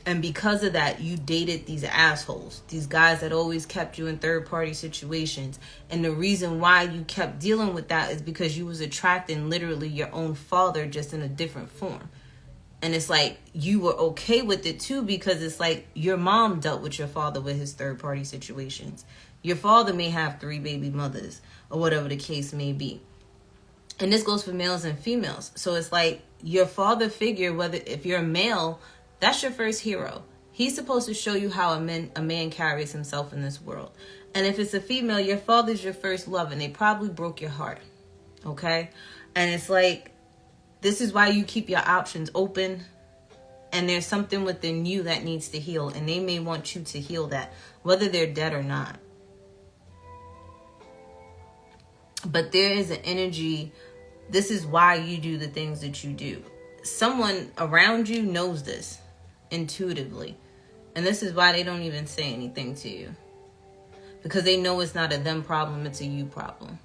and because of that, you dated these assholes, these guys that always kept you in third-party situations. And the reason why you kept dealing with that is because you was attracting literally your own father, just in a different form. And it's like, you were okay with it too, because it's like your mom dealt with your father with his third-party situations. Your father may have 3 baby mothers, or whatever the case may be. And this goes for males and females. So it's like, your father figure, whether if you're a male, that's your first hero. He's supposed to show you how a man carries himself in this world. And if it's a female, your father's your first love, and they probably broke your heart. Okay? And it's like, this is why you keep your options open. And there's something within you that needs to heal. And they may want you to heal that, whether they're dead or not. But there is an energy. This is why you do the things that you do. Someone around you knows this intuitively. And this is why they don't even say anything to you. Because they know it's not a them problem, it's a you problem.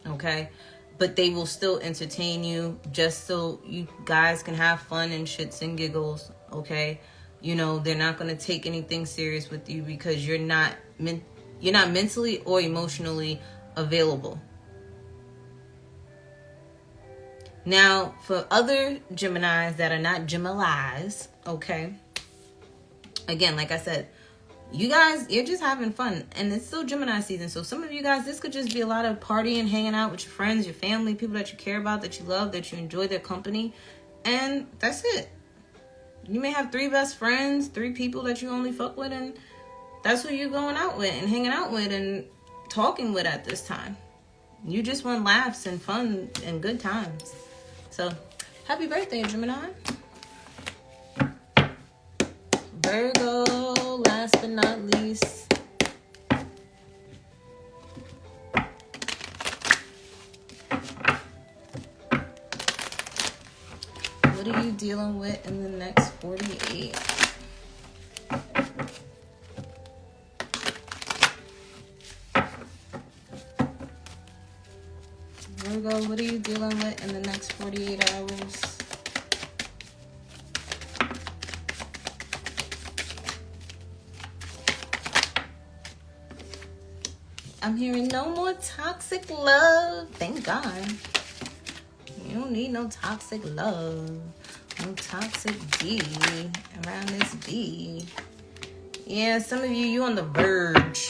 Okay? But they will still entertain you just so you guys can have fun and shits and giggles. Okay? You know, they're not going to take anything serious with you because you're not mentally or emotionally available. Now, for other Geminis that are not Geminis, okay? Again, like I said, you guys, you're just having fun. And it's still Gemini season. So some of you guys, this could just be a lot of partying, hanging out with your friends, your family, people that you care about, that you love, that you enjoy their company. And that's it. You may have 3 best friends, 3 people that you only fuck with. And that's who you're going out with and hanging out with and talking with at this time. You just want laughs and fun and good times. So, happy birthday, Gemini. Virgo, last but not least. What are you dealing with in the next 48? Virgo, what are you dealing with in the next 48 hours? I'm hearing no more toxic love. Thank God. You don't need no toxic love. No toxic D around this D. Yeah, some of you on the verge.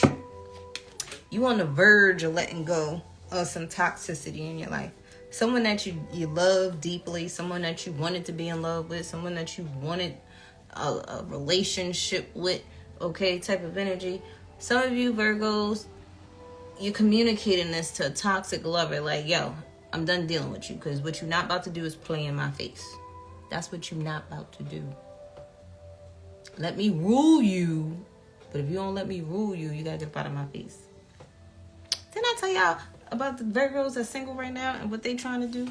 You on the verge of letting go of some toxicity in your life. Someone that you love deeply, someone that you wanted to be in love with, someone that you wanted a relationship with, okay, type of energy. Some of you Virgos, you're communicating this to a toxic lover, like, yo, I'm done dealing with you, because what you're not about to do is play in my face. That's what you're not about to do. Let me rule you, but if you don't let me rule you, you gotta get up out of my face. Didn't I tell y'all about the Virgos that's single right now and what they trying to do?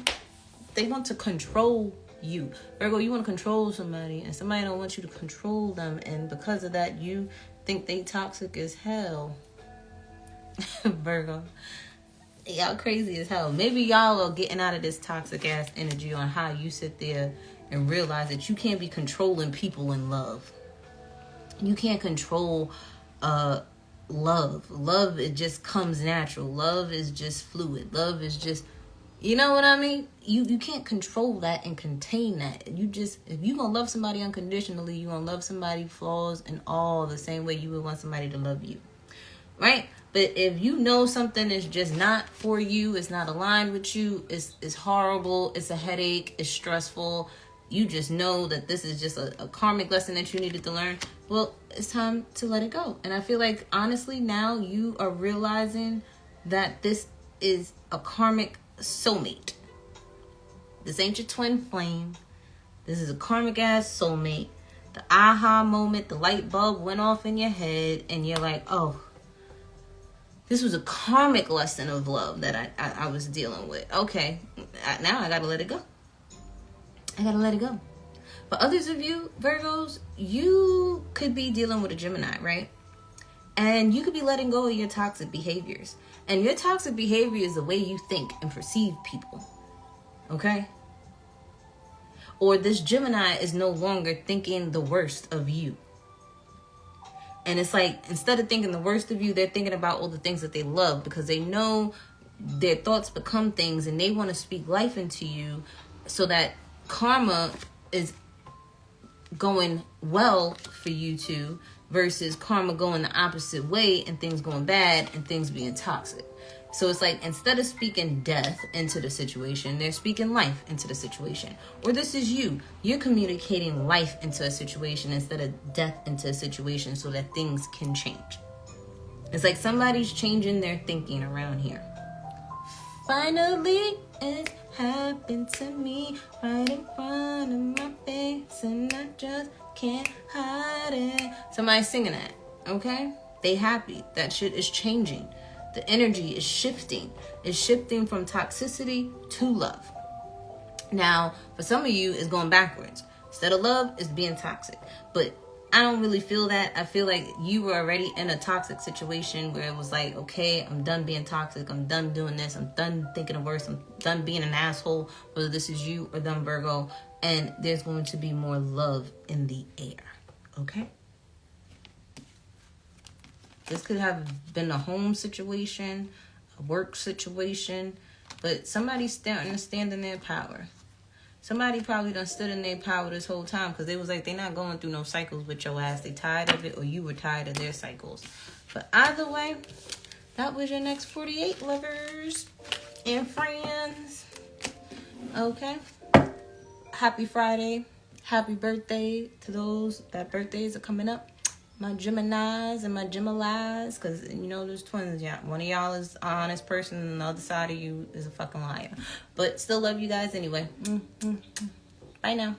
They want to control you. Virgo, you want to control somebody, and somebody don't want you to control them, and because of that, you think they toxic as hell. Virgo, y'all crazy as hell. Maybe y'all are getting out of this toxic ass energy on how you sit there and realize that you can't be controlling people in love. You can't control love. Love, it just comes natural. Love is just fluid. Love is just, you know what I mean? You can't control that and contain that. You just, if you gonna love somebody unconditionally, you gonna love somebody flaws and all the same way you would want somebody to love you, right? But if you know something is just not for you, it's not aligned with you, it's horrible, it's a headache, it's stressful, you just know that this is just a karmic lesson that you needed to learn, well, it's time to let it go. And I feel like, honestly, now you are realizing that this is a karmic soulmate. This ain't your twin flame. This is a karmic ass soulmate. The aha moment, the light bulb went off in your head, and you're like, oh, This was a karmic lesson of love that I was dealing with. Okay, now I gotta let it go. I gotta let it go. But others of you, Virgos, you could be dealing with a Gemini, right? And you could be letting go of your toxic behaviors. And your toxic behavior is the way you think and perceive people. Okay? Or this Gemini is no longer thinking the worst of you. And it's like, instead of thinking the worst of you, they're thinking about all the things that they love, because they know their thoughts become things, and they want to speak life into you so that karma is going well for you two, versus karma going the opposite way and things going bad and things being toxic. So it's like, instead of speaking death into the situation, they're speaking life into the situation. Or this is you. You're communicating life into a situation instead of death into a situation so that things can change. It's like somebody's changing their thinking around here. Finally, it happened to me right in front of my face, and I just can't hide it. Somebody's singing that, okay? They happy. That shit is changing. The energy is shifting. It's shifting from toxicity to love. Now, for some of you, it's going backwards. Instead of love, it's being toxic. But I don't really feel that. I feel like you were already in a toxic situation where it was like, okay, I'm done being toxic. I'm done doing this. I'm done thinking of worse. I'm done being an asshole, whether this is you or them, Virgo. And there's going to be more love in the air. Okay? This could have been a home situation, a work situation, but somebody's starting to stand in their power. Somebody probably done stood in their power this whole time, because they was like, they're not going through no cycles with your ass. They tired of it, or you were tired of their cycles. But either way, that was your next 48 lovers and friends. Okay? Happy Friday. Happy birthday to those that birthdays are coming up. My Geminis and my Gemilis, because, you know, there's twins. Yeah, one of y'all is an honest person, and the other side of you is a fucking liar. But still love you guys anyway. Bye now.